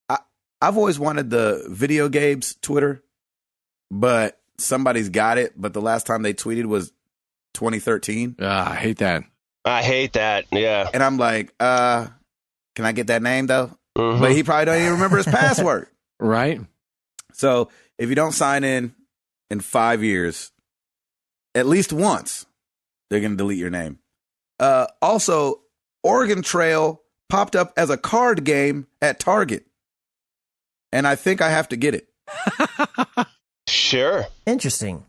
I've always wanted the video games Twitter, but somebody's got it. But the last time they tweeted was 2013. I hate that. I hate that, yeah. And I'm like, can I get that name, though? Mm-hmm. But he probably don't even remember his password. Right. So if you don't sign in 5 years, at least once, they're going to delete your name. Also, Oregon Trail popped up as a card game at Target. And I think I have to get it. Sure. Interesting.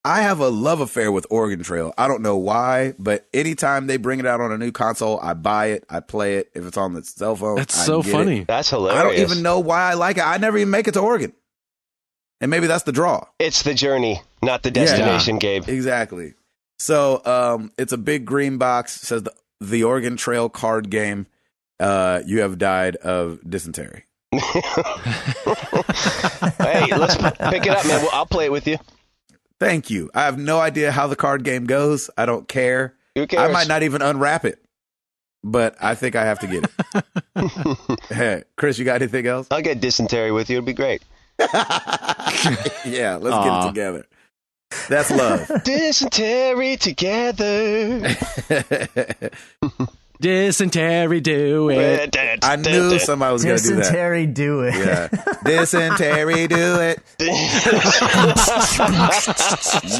I have a love affair with Oregon Trail. I don't know why, but anytime they bring it out on a new console, I buy it, I play it. If it's on the cell phone, That's so funny. That's hilarious. I don't even know why I like it. I never even make it to Oregon. And maybe that's the draw. It's the journey, not the destination, Gabe. Exactly. So it's a big green box. It says the Oregon Trail card game. You have died of dysentery. Hey, let's pick it up, man. I'll play it with you. Thank you. I have no idea how the card game goes. I don't care. Who cares? I might not even unwrap it, but I think I have to get it. Hey, Chris, you got anything else? I'll get dysentery with you. It'll be great. Yeah, let's get it together. That's love. Dysentery together. Dysentery, do it. I knew somebody was going to do that. Dysentery, do it. Yeah. Dysentery, do it.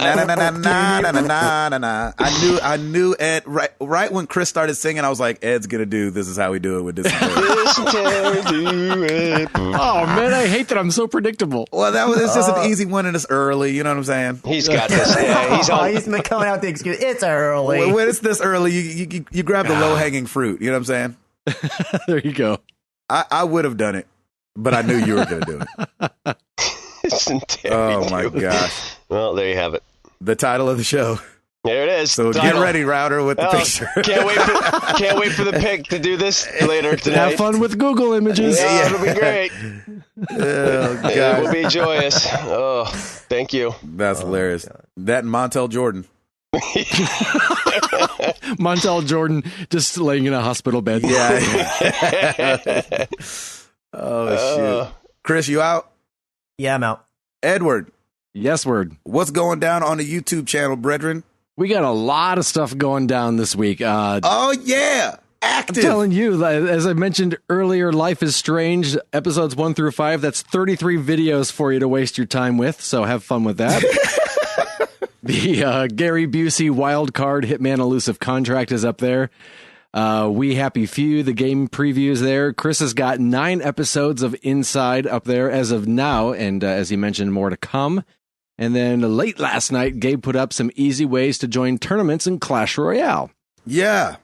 Na na na na na na na na na. I knew Ed right when Chris started singing. I was like, Ed's gonna do. This is how we do it with dysentery. Dysentery, do it. Oh man, I hate that I'm so predictable. Well, it's just an easy one and it's early. You know what I'm saying? He's got this. Yeah, he's on. He's coming out the excuse. It's early. When it's this early, you grab the low hanging fruit. You know what I'm saying? There you go. I would have done it, but I knew you were going to do it. Dysentery, Oh my do it. gosh! Well, there you have it. The title of the show. There it is. So Title. get ready, Router, with the Oh, picture. Can't wait for the pic to do this later tonight. Have fun with Google Images. Yeah, it'll be great. Oh, It will gosh. be joyous. Oh, thank you. That's hilarious. That and Montel Jordan. Montel Jordan just laying in a hospital bed. Yeah. Oh, shoot. Chris, you out? Yeah, I'm out. Edward, Yes, word. what's going down on the YouTube channel, brethren? We got a lot of stuff going down this week. Oh, yeah. I'm Active. telling you, as I mentioned earlier, Life is Strange, episodes 1 through 5. That's 33 videos for you to waste your time with. So have fun with that. The Gary Busey Wild Card Hitman Elusive Contract is up there. We Happy Few, the game previews there. Chris has got 9 episodes of Inside up there as of now, and as he mentioned, more to come. And then late last night, Gabe put up some easy ways to join tournaments in Clash Royale. Yeah.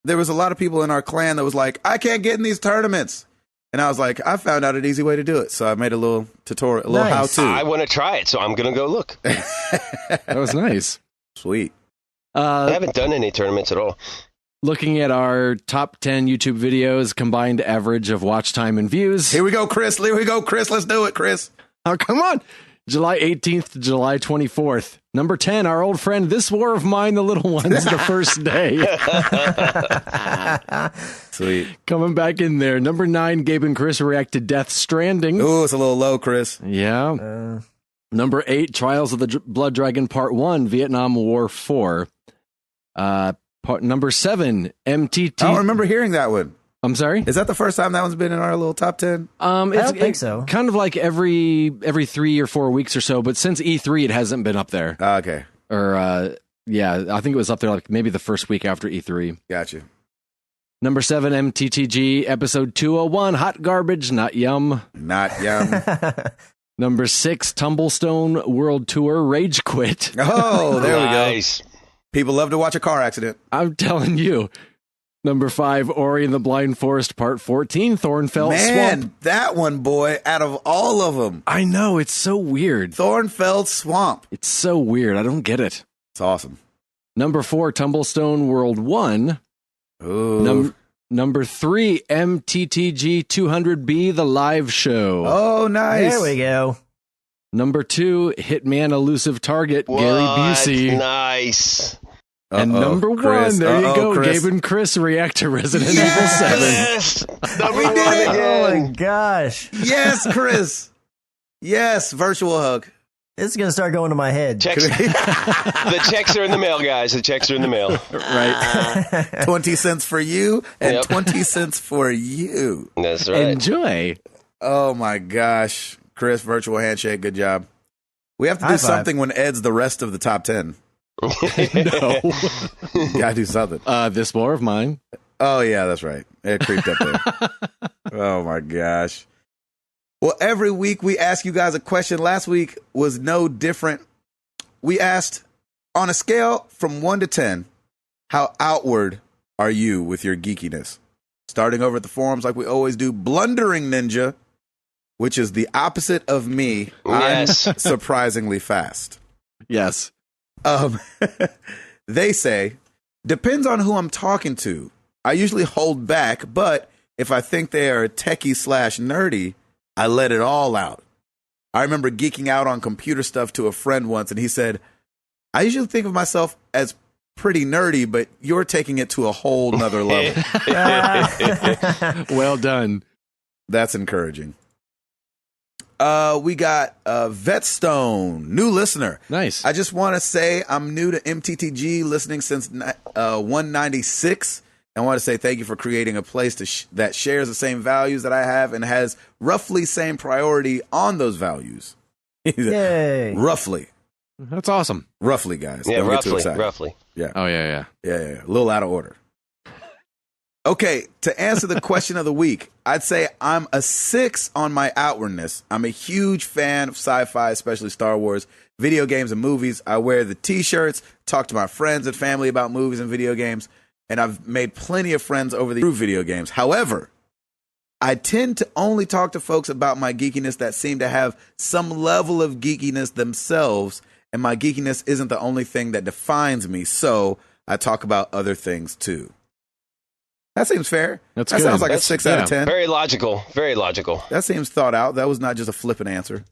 There was a lot of people in our clan that was like, I can't get in these tournaments. And I was like, I found out an easy way to do it. So I made a little tutorial, a little Nice. how-to. I want to try it, so I'm going to go look. That was nice. Sweet. I haven't done any tournaments at all. Looking at our top 10 YouTube videos, combined average of watch time and views. Here we go, Chris. Here we go, Chris. Let's do it, Chris. Oh, come on. July 18th to July 24th. Number 10, our old friend, This War of Mine, the Little Ones, the first day. Sweet. Coming back in there. Number 9, Gabe and Chris react to Death Stranding. Ooh, it's a little low, Chris. Yeah. Number 8, Trials of the Blood Dragon Part 1, Vietnam War 4. Number 7, MTT. I don't remember hearing that one. I'm sorry? Is that the first time that one's been in our little top 10? I don't think so. Kind of like every 3 or 4 weeks or so, but since E3, it hasn't been up there. Okay. Or, yeah, I think it was up there like maybe the first week after E3. Gotcha. Number 7, MTTG, episode 201, Hot Garbage, Not Yum. Not yum. Number 6, Tumblestone World Tour, Rage Quit. Oh, there we go. Nice. People love to watch a car accident. I'm telling you. Number 5, Ori and the Blind Forest, Part 14, Thornfell Man, Swamp. that one, boy, out of all of them, I know, it's so weird. Thornfell Swamp. It's so weird. I don't get it. It's awesome. Number 4, Tumblestone World 1. Ooh. Number 3, MTTG 200B, the live show. Oh, nice. There we go. Number 2, Hitman Elusive Target, What? Gary Busey. Nice. And number 1, Chris. there you go, Chris. Gabe and Chris react to Resident Yes! Number We 1 did it. Oh my again. gosh. Yes, Chris. Yes, virtual hug. This is going to start going to my head. Checks. The checks are in the mail, guys. The checks are in the mail. 7. Right. 20 cents for you and Yep. 20 cents for you. That's right. Enjoy. Oh my gosh. Chris, virtual handshake. Good job. We have to do High five. something when Ed's the rest of the top 10. No. Gotta do something. This War of Mine. Oh, yeah, that's right. It creeped up there. Oh my gosh. Well, every week we ask you guys a question. Last week was no different. we asked, on a scale from 1 to 10, how outward are you with your geekiness? Starting over at the forums like we always do, Blundering Ninja, which is the opposite of me. Yes. I'm surprisingly fast. Yes. They say, depends on who I'm talking to. I usually hold back, but if I think they are techie/nerdy, I let it all out. I remember geeking out on computer stuff to a friend once, and he said, I usually think of myself as pretty nerdy, but you're taking it to a whole nother level. Well done. That's encouraging. We got Vetstone, new listener. Nice. I just want to say I'm new to MTTG, listening since 196. I want to say thank you for creating a place that shares the same values that I have and has roughly same priority on those values. Yay. Roughly. That's awesome. Roughly, guys. Yeah, Don't get too roughly. excited. Roughly. Yeah. Oh, yeah. Yeah. A little out of order. Okay, to answer the question of the week, I'd say I'm a 6 on my outwardness. I'm a huge fan of sci-fi, especially Star Wars, video games and movies. I wear the t-shirts, talk to my friends and family about movies and video games, and I've made plenty of friends over through video games. However, I tend to only talk to folks about my geekiness that seem to have some level of geekiness themselves, and my geekiness isn't the only thing that defines me, so I talk about other things too. That seems fair. That sounds like a 6 out of 10. Very logical. Very logical. That seems thought out. That was not just a flippant answer.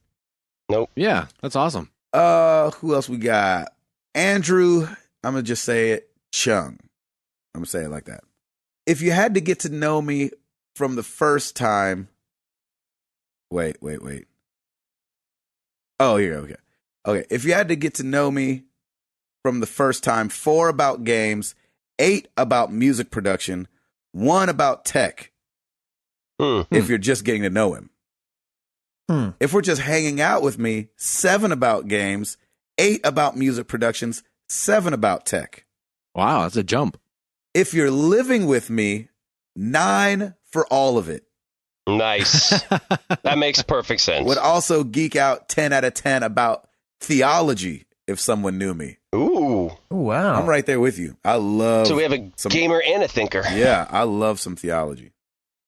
Nope. Yeah, that's awesome. Who else we got? Andrew, I'm going to just say it, Chung. I'm going to say it like that. If you had to get to know me from the first time. Wait. Oh, here, okay. Okay, if you had to get to know me from the first time, 4 about games, 8 about music production, 1 about tech, if you're just getting to know him. If we're just hanging out with me, 7 about games, 8 about music productions, 7 about tech. Wow, that's a jump. If you're living with me, 9 for all of it. Nice. That makes perfect sense. Would also geek out 10 out of 10 about theology if someone knew me. Ooh. Wow. I'm right there with you. I love. So we have a gamer and a thinker. Yeah, I love some theology.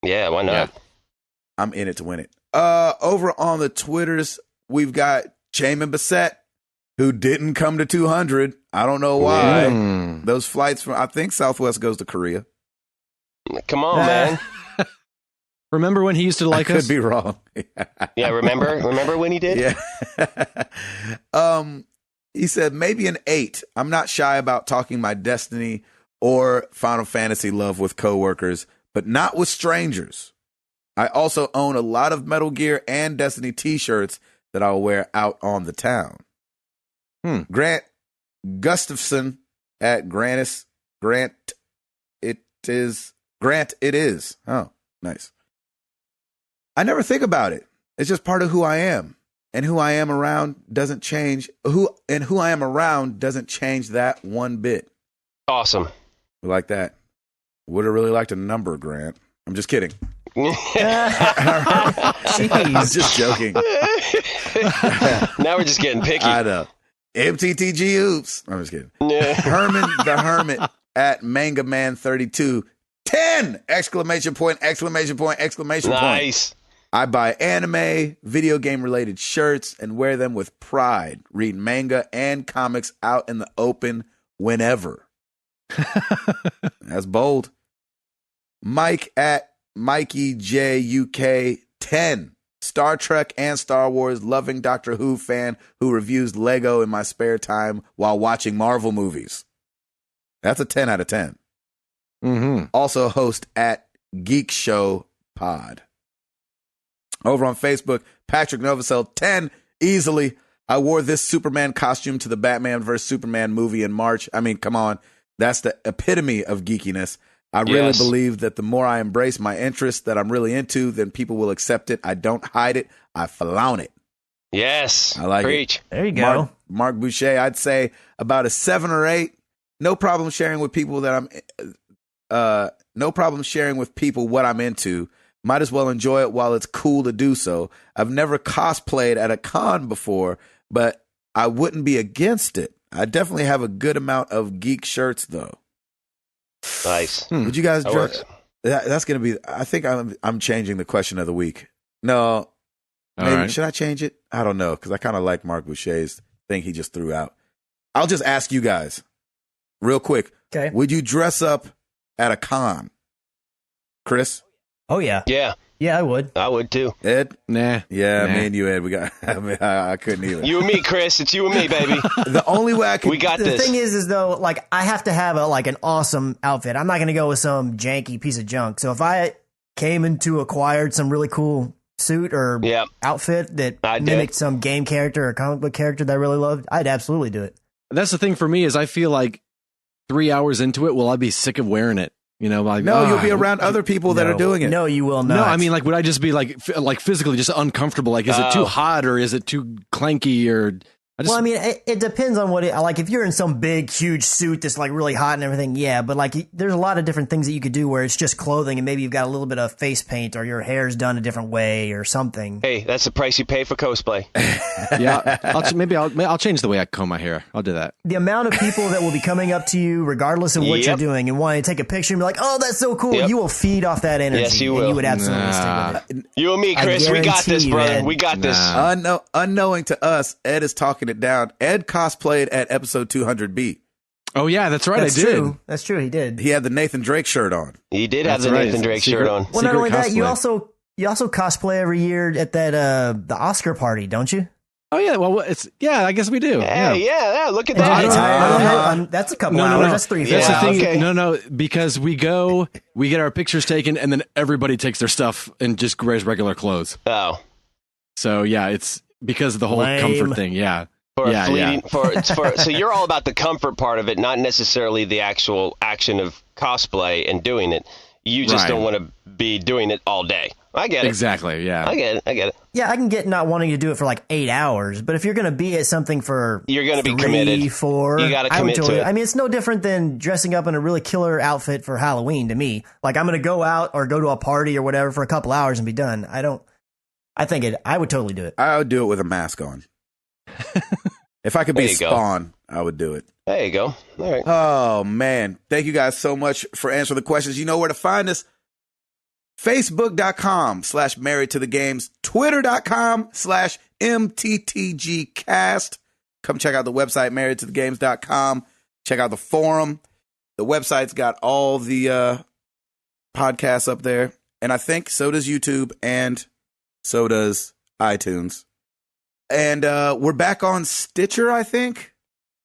Yeah, why not? Yeah. I'm in it to win it. Over on the Twitters, we've got Jamin Bassett, who didn't come to 200. I don't know why. Those flights from, I think Southwest goes to Korea. Come on, man. Remember when he used to like I us? could be wrong. Yeah, remember when he did? Yeah. He said maybe an 8. I'm not shy about talking my Destiny or Final Fantasy love with coworkers, but not with strangers. I also own a lot of Metal Gear and Destiny t-shirts that I'll wear out on the town. Grant Gustafson at Grant it is. Oh, nice. I never think about it. It's just part of who I am. And who I am around doesn't change. Who I am around doesn't change that one bit. Awesome. Like that. Would have really liked a number, Grant. I'm just kidding. Jeez. I'm just joking. Now we're just getting picky. I know. MTTG oops. I'm just kidding. Herman the Hermit at Manga Man 32. 10! Exclamation point, exclamation point, exclamation point. Nice. I buy anime, video game related shirts, and wear them with pride. Read manga and comics out in the open whenever. That's bold. Mike at Mikey J UK 10. Star Trek and Star Wars loving Doctor Who fan who reviews Lego in my spare time while watching Marvel movies. That's a 10 out of 10. Also host at Geek Show Pod. Over on Facebook, Patrick Novosel, 10, easily. I wore this Superman costume to the Batman vs. Superman movie in March. I mean, come on. That's the epitome of geekiness. I really believe that the more I embrace my interests that I'm really into, then people will accept it. I don't hide it. I flaunt it. Yes. I like Preach. it. There you go. Mark Boucher, I'd say about a 7 or 8. No problem sharing with people no problem sharing with people what I'm into. Might as well enjoy it while it's cool to do so. I've never cosplayed at a con before, but I wouldn't be against it. I definitely have a good amount of geek shirts, though. Nice. Would you guys That dress? works. That's going to be. I think I'm changing the question of the week. No, All maybe right. should I change it? I don't know because I kind of like Mark Boucher's thing he just threw out. I'll just ask you guys real quick. Okay. Would you dress up at a con, Chris? Oh yeah. Yeah, Yeah, I would. I would too. Ed? Nah. Yeah, Nah. me and you, Ed. We got. I mean, I couldn't even. You and me, Chris. It's you and me, baby. The only way I could. We got The this. thing is though, like I have to have an awesome outfit. I'm not going to go with some janky piece of junk. So if I came into acquired some really cool suit or Yep. outfit that I'd do mimicked it. some game character or comic book character that I really loved, I'd absolutely do it. That's the thing for me is I feel like 3 hours into it, will I be sick of wearing it? You know, like No, you'll be around other people that are doing it. No, you will not. No, I mean, like, would I just be like physically just uncomfortable? Like, is it too hot or is it too clanky or? Well, I mean, it depends on what it, like, if you're in some big, huge suit that's like really hot and everything, yeah, but like, there's a lot of different things that you could do where it's just clothing and maybe you've got a little bit of face paint or your hair's done a different way or something. Hey, that's the price you pay for cosplay. Yeah, I'll change the way I comb my hair. I'll do that. The amount of people that will be coming up to you, regardless of what Yep. you're doing, and wanting to take a picture and be like, oh, that's so cool, Yep. you will feed off that energy. Yes, you And will. you would absolutely Nah. stick with it. You and me, I Chris. We got guarantee this, you, brother. Ed. We got this. Nah. Unknowing to us, Ed is talking it down. Ed cosplayed at episode 200B. Oh yeah, that's right. That's I did. true. That's true. He did. He had the Nathan Drake shirt on. He did have That's the right. Nathan Drake Secret- shirt on. Well, not Secret only that, you cosplay. also cosplay every year at that the Oscar party, don't you? Oh yeah. Well, I guess we do. Hey, yeah, look at And that. you get tired of Uh-huh. it? That's a couple No, hours. no, no. That's 3 That's Yeah, the thing. okay. No, because we get our pictures taken, and then everybody takes their stuff and just wears regular clothes. Oh, So yeah, it's because of the whole Lame. comfort thing. Yeah. for Yeah, a fleeting, yeah. so you're all about the comfort part of it, not necessarily the actual action of cosplay and doing it. You just Right. don't want to be doing it all day. I get it. Exactly. Yeah. I get it. Yeah, I can get not wanting to do it for like 8 hours, but if you're going to be at something for You're gonna be 3, committed. 4, You gotta I would commit to it. I mean, it's no different than dressing up in a really killer outfit for Halloween to me. Like I'm going to go out or go to a party or whatever for a couple hours and be done. I would totally do it. I would do it with a mask on. If I could be There you go. Spawn, I would do it. There you go. All right. Oh, man. Thank you guys so much for answering the questions. You know where to find us. Facebook.com/married to the games. Twitter.com/MTTGcast. Come check out the website, marriedtothegames.com. Check out the forum. The website's got all the podcasts up there. And I think so does YouTube and so does iTunes. And we're back on Stitcher, I think.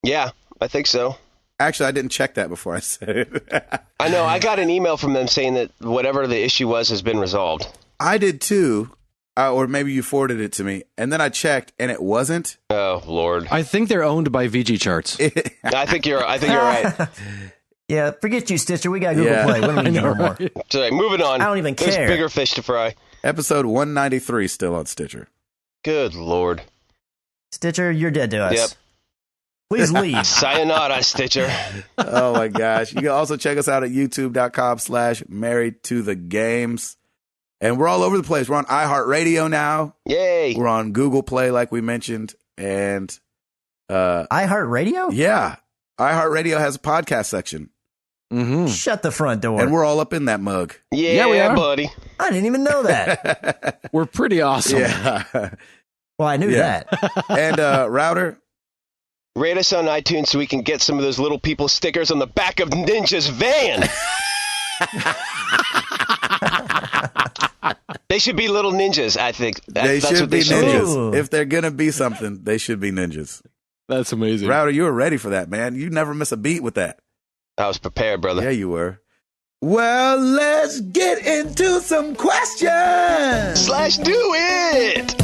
Yeah, I think so. Actually, I didn't check that before I said it. I know. I got an email from them saying that whatever the issue was has been resolved. I did too. Or maybe you forwarded it to me. And then I checked and it wasn't. Oh Lord. I think they're owned by VG Charts. I think you're right. Yeah, forget you, Stitcher. We got Google Yeah. Play. We don't need you no more. So, right, moving on. I don't even There's care. bigger fish to fry. Episode 193 still on Stitcher. Good Lord. Stitcher, you're dead to us. Yep. Please leave. Sayonara, Stitcher. Oh my gosh. You can also check us out at youtube.com/married to the games. And we're all over the place. We're on iHeartRadio now. Yay. We're on Google Play, like we mentioned. And iHeartRadio? yeah, iHeartRadio has a podcast section. Mm-hmm. Shut the front door. And we're all up in that mug. Yeah, we are. buddy. I didn't even know that. We're pretty awesome. Yeah. Well, I knew Yeah. that. And Router, Rate us on iTunes so we can get some of those little people stickers on the back of Ninja's van. They should be little ninjas, I think. they That's should what be they should be. ninjas. Ooh. If they're going to be something, they should be ninjas. That's amazing. Router, you were ready for that, man. You never miss a beat with that. I was prepared, brother. Yeah, you were. Well, let's get into some questions. Slash do it!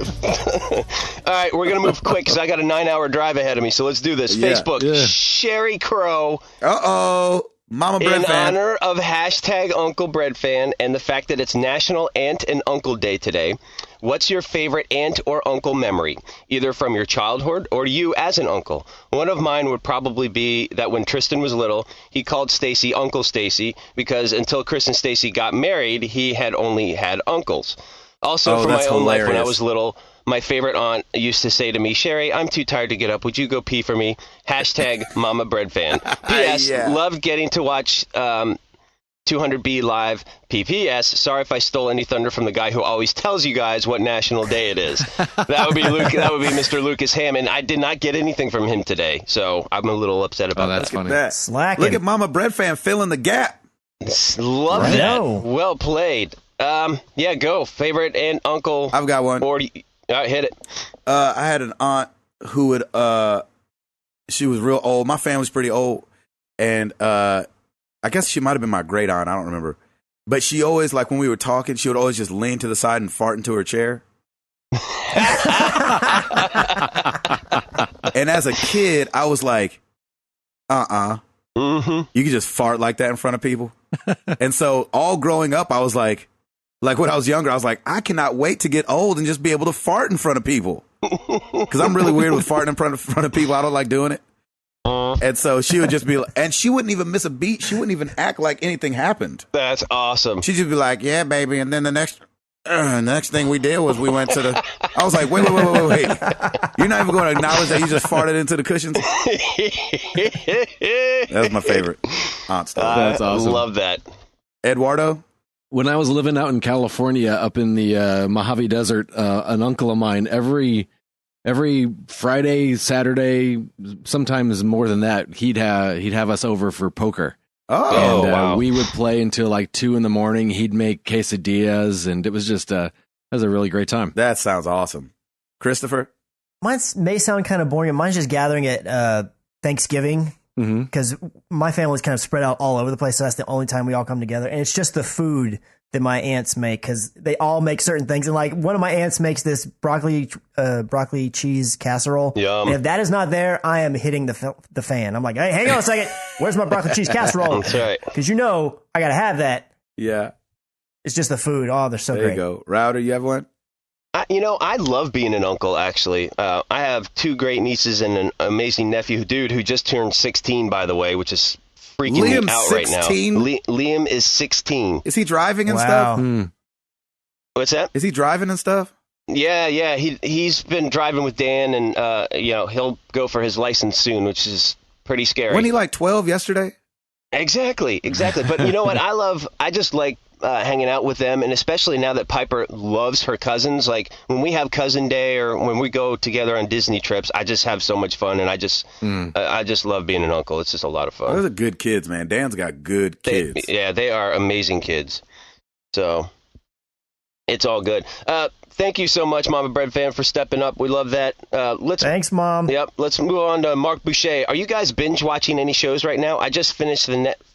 All right, we're going to move quick because I got a 9-hour drive ahead of me, so let's do this. Yeah. Facebook, Yeah. Sherry Crow. Uh-oh. Mama Bread In Fan. honor of hashtag Uncle Bread Fan and the fact that it's National Aunt and Uncle Day today, what's your favorite aunt or uncle memory, either from your childhood or you as an uncle? One of mine would probably be that when Tristan was little, he called Stacy Uncle Stacy because until Chris and Stacy got married, he had only had uncles. Also, from my own life when I was little, my favorite aunt used to say to me, Sherry, I'm too tired to get up. Would you go pee for me? Hashtag Mama Bread Fan. P.S. Loved getting to watch 200B live. P.P.S. Sorry if I stole any thunder from the guy who always tells you guys what national day it is. That would be Mr. Lucas Hammond. I did not get anything from him today, so I'm a little upset about that's that. funny. That. Slacking. Look at Mama Bread Fan filling the gap. Love I that. know. Well played. Yeah, go. Favorite aunt, uncle. I've got one. Or hit it. I had an aunt who would she was real old. My family's pretty old, and I guess she might have been my great aunt. I don't remember, but she always, like, when we were talking, she would always just lean to the side and fart into her chair. And as a kid, I was like, Mm-hmm. you can just fart like that in front of people. And so all growing up, I was like when I was younger, I was like, I cannot wait to get old and just be able to fart in front of people. Because I'm really weird with farting in front of people. I don't like doing it. And so she would just be, and she wouldn't even miss a beat. She wouldn't even act like anything happened. That's awesome. She'd just be like, yeah, baby. And then the next thing we did was we went to the, I was like, wait. You're not even going to acknowledge that you just farted into the cushions? That was my favorite aunt stuff. That's awesome. Love that. Eduardo? When I was living out in California, up in the Mojave Desert, an uncle of mine, every Friday, Saturday, sometimes more than that, he'd have us over for poker. Oh, And wow. we would play until like 2 a.m. He'd make quesadillas, and it was just it was a really great time. that sounds awesome. Christopher? Mine may sound kind of boring. Mine's just gathering at Thanksgiving Mm-hmm. because my family's kind of spread out all over the place. So that's the only time we all come together. And it's just the food that my aunts make because they all make certain things. And like one of my aunts makes this broccoli cheese casserole. Yum. And if that is not there, I am hitting the fan. I'm like, hey, hang on a second. Where's my broccoli cheese casserole? That's right. Because I got to have that. Yeah. It's just the food. Oh, they're so There great. you go. Router, you have one? I love being an uncle, actually. I have 2 great nieces and an amazing nephew, who just turned 16, by the way, which is freaking me Liam's out 16? right now. Liam is 16. Is he driving and Wow. stuff? What's that? Is he driving and stuff? Yeah. He's been driving with Dan, and he'll go for his license soon, which is pretty scary. Wasn't he like 12 yesterday? Exactly. But you know what? I just like hanging out with them, and especially now that Piper loves her cousins. Like when we have cousin day or when we go together on Disney trips, I just have so much fun, and I just love being an uncle. It's just a lot of fun. Those are good kids, man. Dan's got good kids. They are amazing kids. So it's all good. Thank you so much, Mama Bread Fan, for stepping up. We love that. Thanks, Mom. Yep. Let's move on to Mark Boucher. Are you guys binge watching any shows right now? I just finished the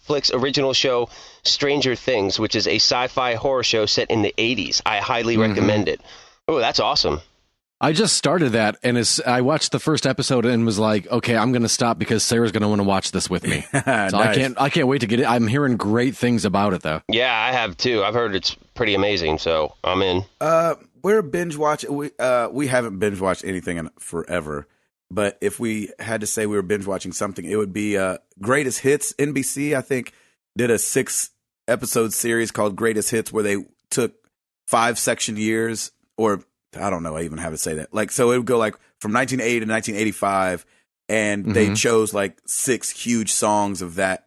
Netflix original show Stranger Things, which is a sci-fi horror show set in the 80s. I highly recommend it. Oh, that's awesome. I just started that, and I watched the first episode and was like, okay, I'm going to stop because Sarah's going to want to watch this with me. So Nice. I can't wait to get it. I'm hearing great things about it, though. Yeah, I have too. I've heard it's pretty amazing, so I'm in. We're binge watching. We haven't binge watched anything in forever, but if we had to say we were binge watching something, it would be Greatest Hits. NBC, I think, did a 6-episode series called Greatest Hits where they took 5 section years, or I don't know, I even have to say that. Like, so it would go like from 1980 to 1985, and they chose like 6 huge songs of that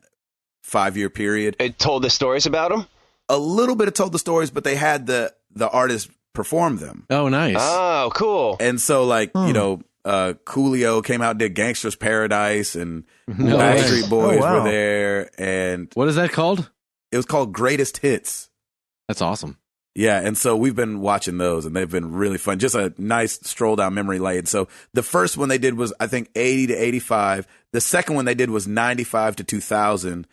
5-year period. It told the stories about them? A little bit of told the stories, but they had the artist perform them. Oh, nice. Oh, cool. And so, like, Coolio came out and did Gangster's Paradise, and No Backstreet way. Boys Oh, wow. were there, and What is that called? it was called Greatest Hits. That's awesome. Yeah, and so we've been watching those, and they've been really fun. Just a nice stroll down memory lane. So the first one they did was, I think, 80 to 85. The second one they did was 95 to 2000,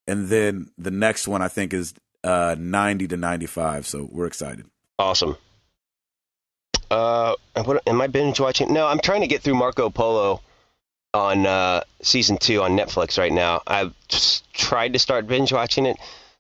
and then the next one, I think, is 90 to 95. So we're excited. Awesome. What am I binge watching? No, I'm trying to get through Marco Polo. on season 2 on Netflix right now. I've just tried to start binge watching it,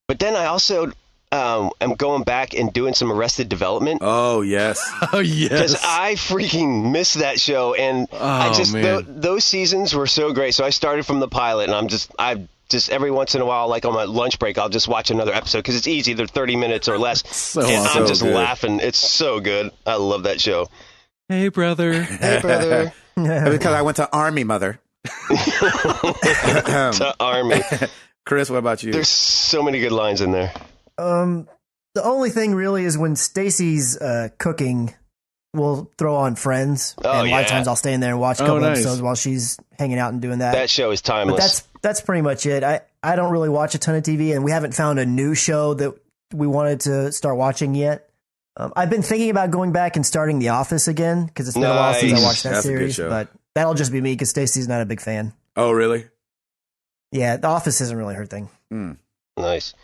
but then I also am going back and doing some Arrested Development. Oh yes, Oh yes. Because I freaking miss that show, and I just those seasons were so great. So I started from the pilot, and I just every once in a while, like on my lunch break, I'll just watch another episode because it's easy. They're 30 minutes or less, and I'm just laughing. It's so good. I love that show. Hey brother. Hey brother. because I went to Army, mother. To Army. Chris, what about you? There's so many good lines in there. The only thing really is when Stacy's cooking, we'll throw on Friends. Oh, and a lot of yeah. times I'll stay in there and watch a couple nice. episodes while she's hanging out and doing that. That show is timeless. But that's pretty much it. I don't really watch a ton of TV, and we haven't found a new show that we wanted to start watching yet. I've been thinking about going back and starting The Office again because it's been a while since I watched that That's a good series. show. But that'll just be me because Stacy's not a big fan. Oh really? Yeah, The Office isn't really her thing. Nice.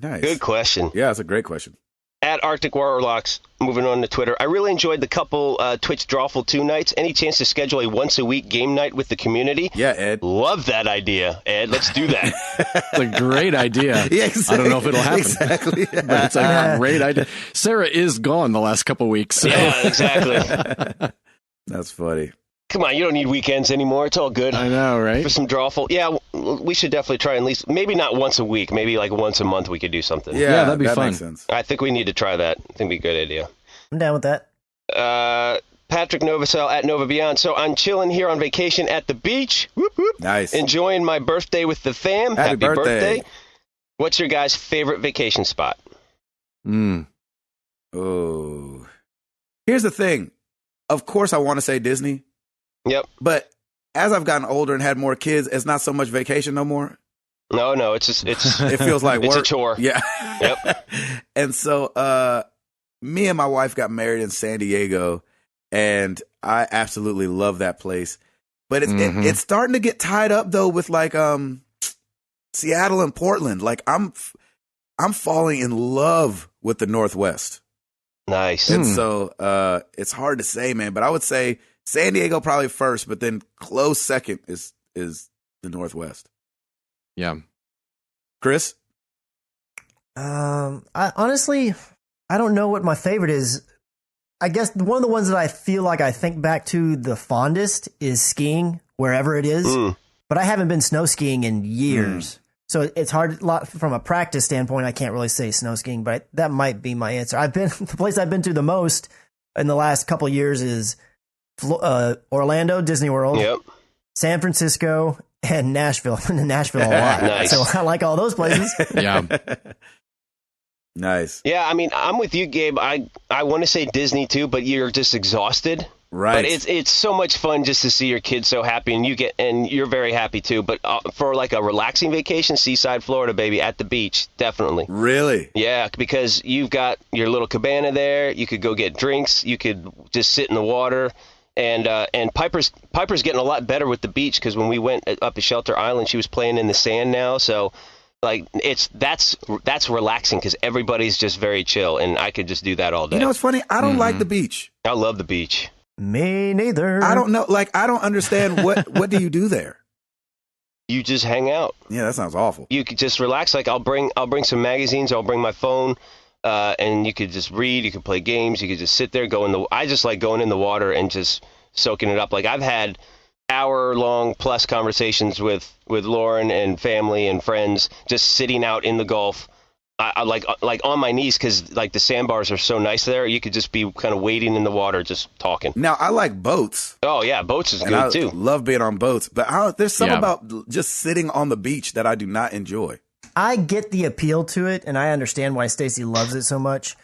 Nice. Good question. Yeah, that's a great question. At Arctic Warlocks, moving on to Twitter. I really enjoyed the couple Twitch Drawful 2 nights. Any chance to schedule a once-a-week game night with the community? Yeah, Ed. Love that idea, Ed. Let's do that. It's a great idea. Yeah, exactly. I don't know if it'll happen. Exactly. But it's a great idea. Sarah is gone the last couple weeks. So. Yeah, exactly. That's funny. Come on, you don't need weekends anymore. It's all good. I know, right? For some Drawful. Yeah, we should definitely try at least, maybe not once a week, maybe like once a month we could do something. Yeah, that'd be that fun. Makes sense. I think we need to try that. I think it'd be a good idea. I'm down with that. Patrick Novacell at Nova Beyond. So I'm chilling here on vacation at the beach. Whoop, whoop. Nice. Enjoying my birthday with the fam. Happy birthday. What's your guys' favorite vacation spot? Oh. Here's the thing. Of course I want to say Disney. Yep. But as I've gotten older and had more kids, it's not so much vacation no more. No, it's just It feels like it's work. a chore. Yeah. Yep. And so me and my wife got married in San Diego, and I absolutely love that place. But it's starting to get tied up though with like Seattle and Portland. Like I'm falling in love with the Northwest. Nice. And so it's hard to say, man, but I would say San Diego probably first, but then close second is the Northwest. Yeah. Chris? I honestly, I don't know what my favorite is. I guess one of the ones that I feel like I think back to the fondest is skiing, wherever it is. But I haven't been snow skiing in years. So it's hard from a practice standpoint. I can't really say snow skiing, but that might be my answer. The place I've been to the most in the last couple of years is Orlando, Disney World, San Francisco, and Nashville. I've been to Nashville a lot. Nice. So I like all those places. Yeah. Nice. Yeah, I mean, I'm with you, Gabe. I want to say Disney too, but you're just exhausted. Right. But it's so much fun just to see your kids so happy, and you're very happy too. But for like a relaxing vacation, seaside Florida, baby, at the beach, definitely. Really? Yeah, because you've got your little cabana there. You could go get drinks. You could just sit in the water. And Piper's getting a lot better with the beach because when we went up to Shelter Island, she was playing in the sand now. So like that's relaxing because everybody's just very chill, and I could just do that all day. You know what's funny? I don't like the beach. I love the beach. Me neither. I don't know. Like, I don't understand what do you do there? You just hang out. Yeah, that sounds awful. You could just relax. Like I'll bring some magazines. I'll bring my phone, and you could just read. You could play games. You could just sit there, I just like going in the water and just soaking it up. Like I've had hour-long plus conversations with Lauren and family and friends, just sitting out in the Gulf. I like on my knees because like the sandbars are so nice there. You could just be kind of wading in the water, just talking. Now, I like boats. Oh yeah, boats is And good I too. love being on boats, but there's something about just sitting on the beach that I do not enjoy. I get the appeal to it, and I understand why Stacy loves it so much.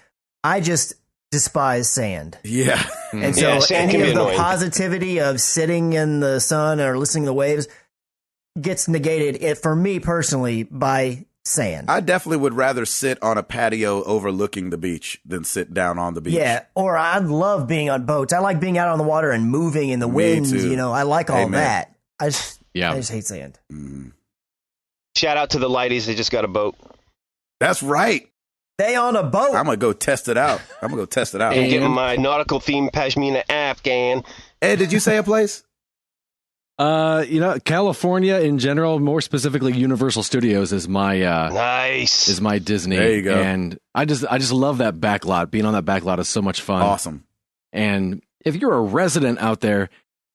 I just despise sand. Yeah. And so Yeah, sand any can be of the annoying. positivity of sitting in the sun or listening to the waves gets negated, for me personally, by sand. I definitely would rather sit on a patio overlooking the beach than sit down on the beach. Yeah, or I love being on boats. I like being out on the water and moving in the winds. too. You know, I like all Amen. that. I just hate sand. Shout out to the Lighties. They just got a boat. That's right. They on a boat. I'm going to go test it out. And getting my nautical themed Pashmina Afghan. Ed, did you say a place? California in general, more specifically Universal Studios is my nice is my Disney. There you go. And I just love that back lot. Being on that back lot is so much fun. Awesome. And if you're a resident out there,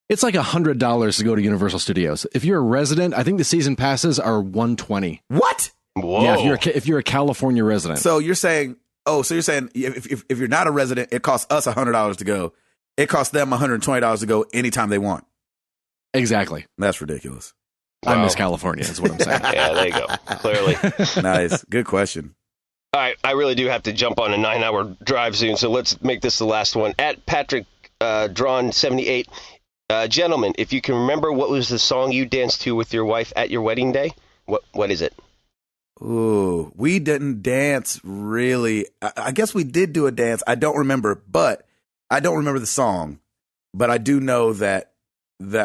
it's like $100 to go to Universal Studios. If you're a resident, I think the season passes are $120. What? Whoa. Yeah, if you're a California resident. So you're saying if you're not a resident, it costs us $100 to go. It costs them $120 to go anytime they want. Exactly. That's ridiculous. I miss California, is what I'm saying. Yeah, there you go. Clearly. Nice. Good question. All right, I really do have to jump on a 9-hour drive soon, so let's make this the last one. At Patrick Drawn 78, gentlemen, if you can remember, what was the song you danced to with your wife at your wedding day? What is it? Ooh, we didn't dance really. I guess we did do a dance. I don't remember, but I don't remember the song. But I do know that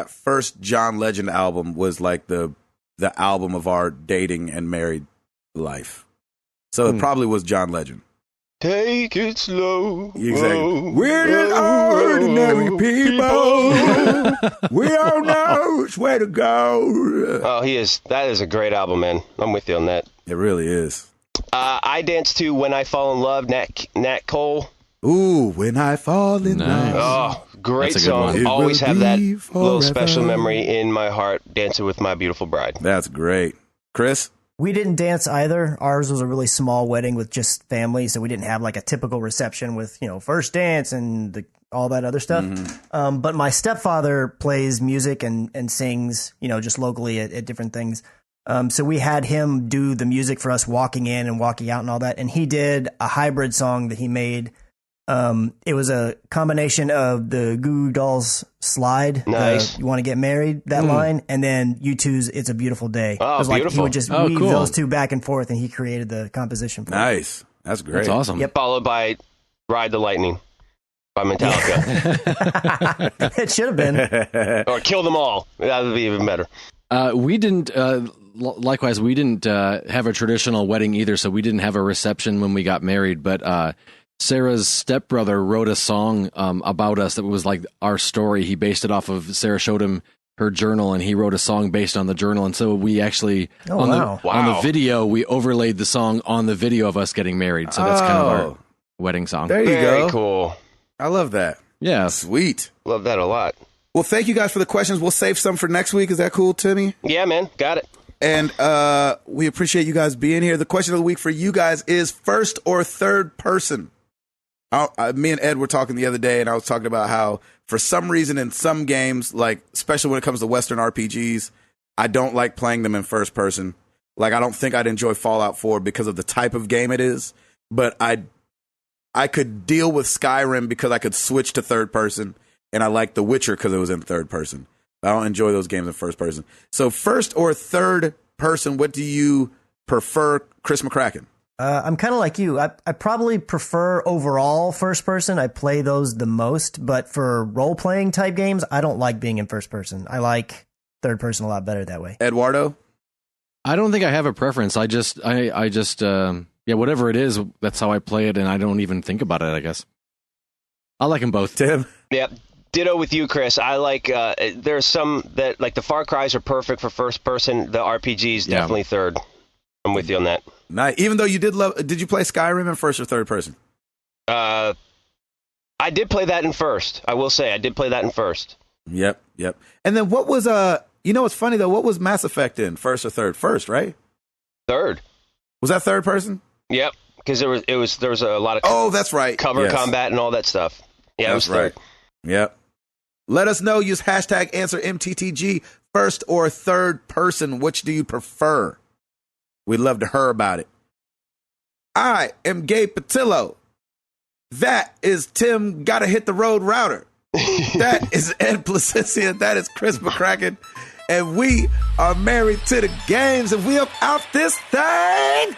first John Legend album was like the album of our dating and married life. So it probably was John Legend. Take it slow. Exactly. We're just ordinary people. We don't know which way to go. Oh, that is a great album, man. I'm with you on that. It really is. I danced to When I Fall in Love, Nat Cole. Ooh, When I Fall in Love. Oh, great That's a good song. one. Always have that little Forever. special memory in my heart, dancing with my beautiful bride. That's great. Chris? We didn't dance either. Ours was a really small wedding with just family, so we didn't have like a typical reception with, first dance and all that other stuff. Mm-hmm. But my stepfather plays music and sings, just locally at different things. So we had him do the music for us walking in and walking out and all that. And he did a hybrid song that he made. It was a combination of the Goo Goo Dolls Slide, Nice. You Want to Get Married, that line, and then U2's It's a Beautiful Day. Oh, it was like he beautiful. would just Oh, weave cool. those two back and forth, and he created the composition for it. Nice. That's great. That's awesome. Yep. Followed by Ride the Lightning by Metallica. It should have been. Or Kill Them All. That would be even better. We didn't, likewise, we didn't have a traditional wedding either, so we didn't have a reception when we got married, but Sarah's stepbrother wrote a song about us that was like our story. He based it off of, Sarah showed him her journal, and he wrote a song based on the journal, and so we actually, on the video, we overlaid the song on the video of us getting married, so that's kind of our wedding song. There you Very go. cool. I love that. Yeah. Sweet. Love that a lot. Well, thank you guys for the questions. We'll save some for next week. Is that cool, Timmy? Yeah, man. Got it. And we appreciate you guys being here. The question of the week for you guys is first or third person. Me and Ed were talking the other day, and I was talking about how for some reason in some games, like especially when it comes to Western RPGs, I don't like playing them in first person. Like I don't think I'd enjoy Fallout 4 because of the type of game it is. But I could deal with Skyrim because I could switch to third person, and I like The Witcher because it was in third person. I don't enjoy those games in first person. So first or third person, what do you prefer, Chris McCracken? I'm kind of like you. I probably prefer overall first person. I play those the most, but for role playing type games, I don't like being in first person. I like third person a lot better that way. Eduardo? I don't think I have a preference. I just, whatever it is, that's how I play it, and I don't even think about it, I guess. I like them both. Tim? Yeah. Ditto with you, Chris. I like, there's some that, like the Far Cry's are perfect for first person. The RPG's definitely third. I'm with you on that. Nice. Even though you did you play Skyrim in first or third person? I did play that in first. I will say I did play that in first. Yep. And then what was what's funny though? What was Mass Effect in first or third? First, right? Third. Was that third person? Yep. Because there was a lot of that's right. cover combat and all that stuff. Yeah, that's it was third. Right. Yep. Let us know. Use hashtag answer MTTG. First or third person. Which do you prefer? We'd love to hear about it. I am Gabe Patillo. That is Tim Gotta Hit the Road Router. That is Ed Placencia. That is Chris McCracken. And we are married to the games, and we are out this thing.